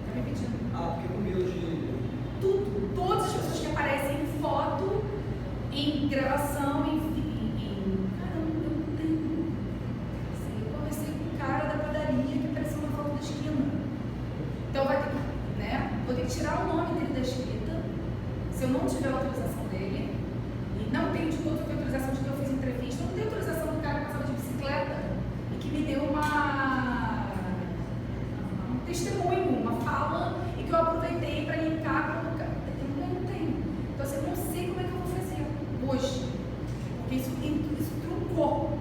está me pedindo. Ah, porque com medo de. Tudo, todas as pessoas que aparecem em foto, em gravação, caramba, eu não tenho. Assim, eu conversei com o cara da padaria que apareceu na foto da esquina. Então vai ter que, né? Vou ter que tirar o nome dele da escrita, se eu não tiver autorização dele, e não tenho de todo que autorização de que eu fiz entrevista, não tenho autorização do cara que passava de bicicleta e que me deu um testemunho, uma fala, e que eu aproveitei para linkar com o cara. Eu não tenho. Então, assim, eu não sei como é que eu vou fazer hoje. Porque isso truncou.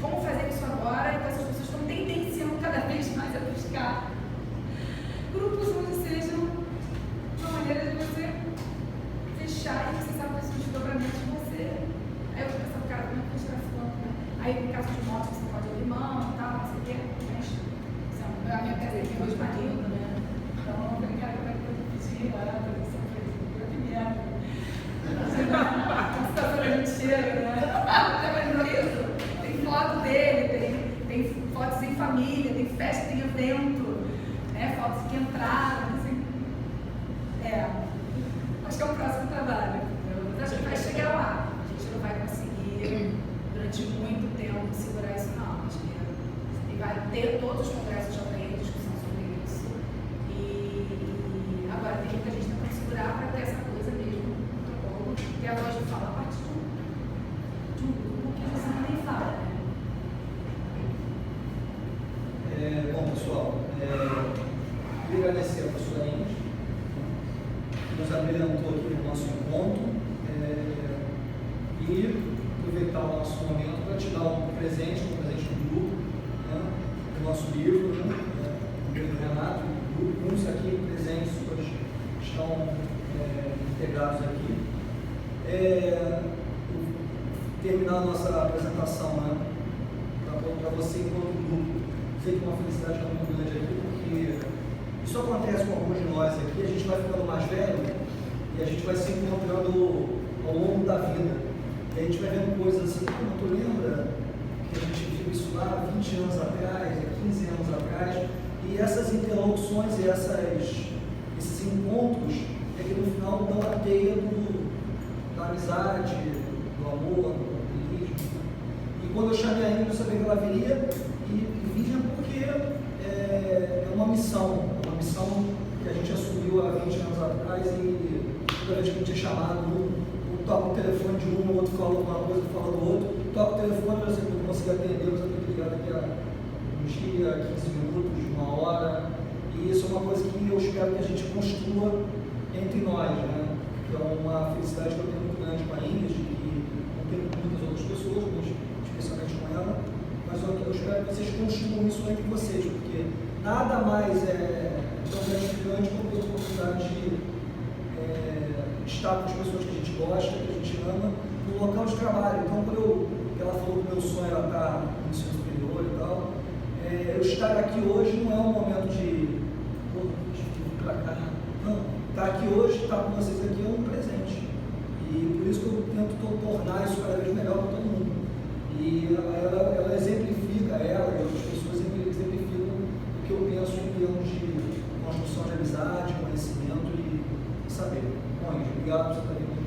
Como fazer isso agora? Então, essas pessoas estão tendenciando cada vez mais a buscar grupos onde sejam uma maneira de você fechar e você sabe os desdobramentos de você. Aí eu vou pensar, cara, como é que a gente vai falando, né? Aí, no caso de morte, você pode abrir mão e tal, não sei o quê. A minha casa aqui hoje marido, né? Então, eu falei, cara, como é que eu vou pedir lá para você fazer? Que merda. Você tá falando mentira, né? Tá vendo isso? Tem foto dele, tem fotos em família, tem festa, tem evento, né? Fotos que entraram, assim. Acho que é o próximo trabalho. Eu acho que vai chegar lá. A gente não vai conseguir, durante muito tempo, segurar isso, não. Acho que vai ter todos os congressos já tem discussão sobre isso. E agora tem muita gente tentando segurar para ter essa coisa mesmo, ter a voz de fala a partir de um grupo que você não tem fala, né? Bom, pessoal, queria agradecer a professora Ingrid, que nos abrilhantou aqui no nosso encontro, e aproveitar o nosso momento para te dar um presente do grupo, né, do nosso livro, né, do Renato, do grupo. Muitos aqui presentes hoje estão integrados aqui. Terminar a nossa apresentação, né, para você enquanto grupo, sei que é uma felicidade muito grande aqui, porque isso acontece com alguns de nós aqui, a gente vai ficando mais velho e a gente vai se encontrando ao longo da vida. E a gente vai vendo coisas assim, como tu lembra que a gente viu isso lá 20 anos atrás, 15 anos atrás, e essas interlocuções e esses encontros é que no final dão a teia da amizade, do amor, do companheirismo. E quando eu chamei a Ingrid, eu sabia que ela viria, e vinha porque é uma missão que a gente assumiu há 20 anos atrás, e toda vez que a gente é chamado, um toca o telefone de um, o outro fala uma coisa, fala do outro, toca o telefone, eu sempre não consigo atender, mas eu tenho que ligar daqui a um dia, 15 minutos, uma hora, e isso é uma coisa que eu espero que a gente construa entre nós, né? Que é uma felicidade que eu tenho muito grande com a Ingrid, que não tenho com muitas outras pessoas, mas especialmente com ela, mas eu espero que vocês construam isso entre vocês, porque nada mais é tão gratificante como ter a oportunidade de estar com as pessoas que a gente gosta, que a gente ama, no local de trabalho. Então, quando ela falou que meu sonho era estar no ensino superior e tal, eu estar aqui hoje não é um momento de vir pra cá. Não, estar aqui hoje, estar com vocês aqui é um presente. E por isso que eu tento tornar isso cada vez melhor para todo mundo. E ela exemplifica, ela e outras pessoas exemplificam o que eu penso em termos de construção de amizade, conhecimento e saber. Bom, obrigado por você estar aqui.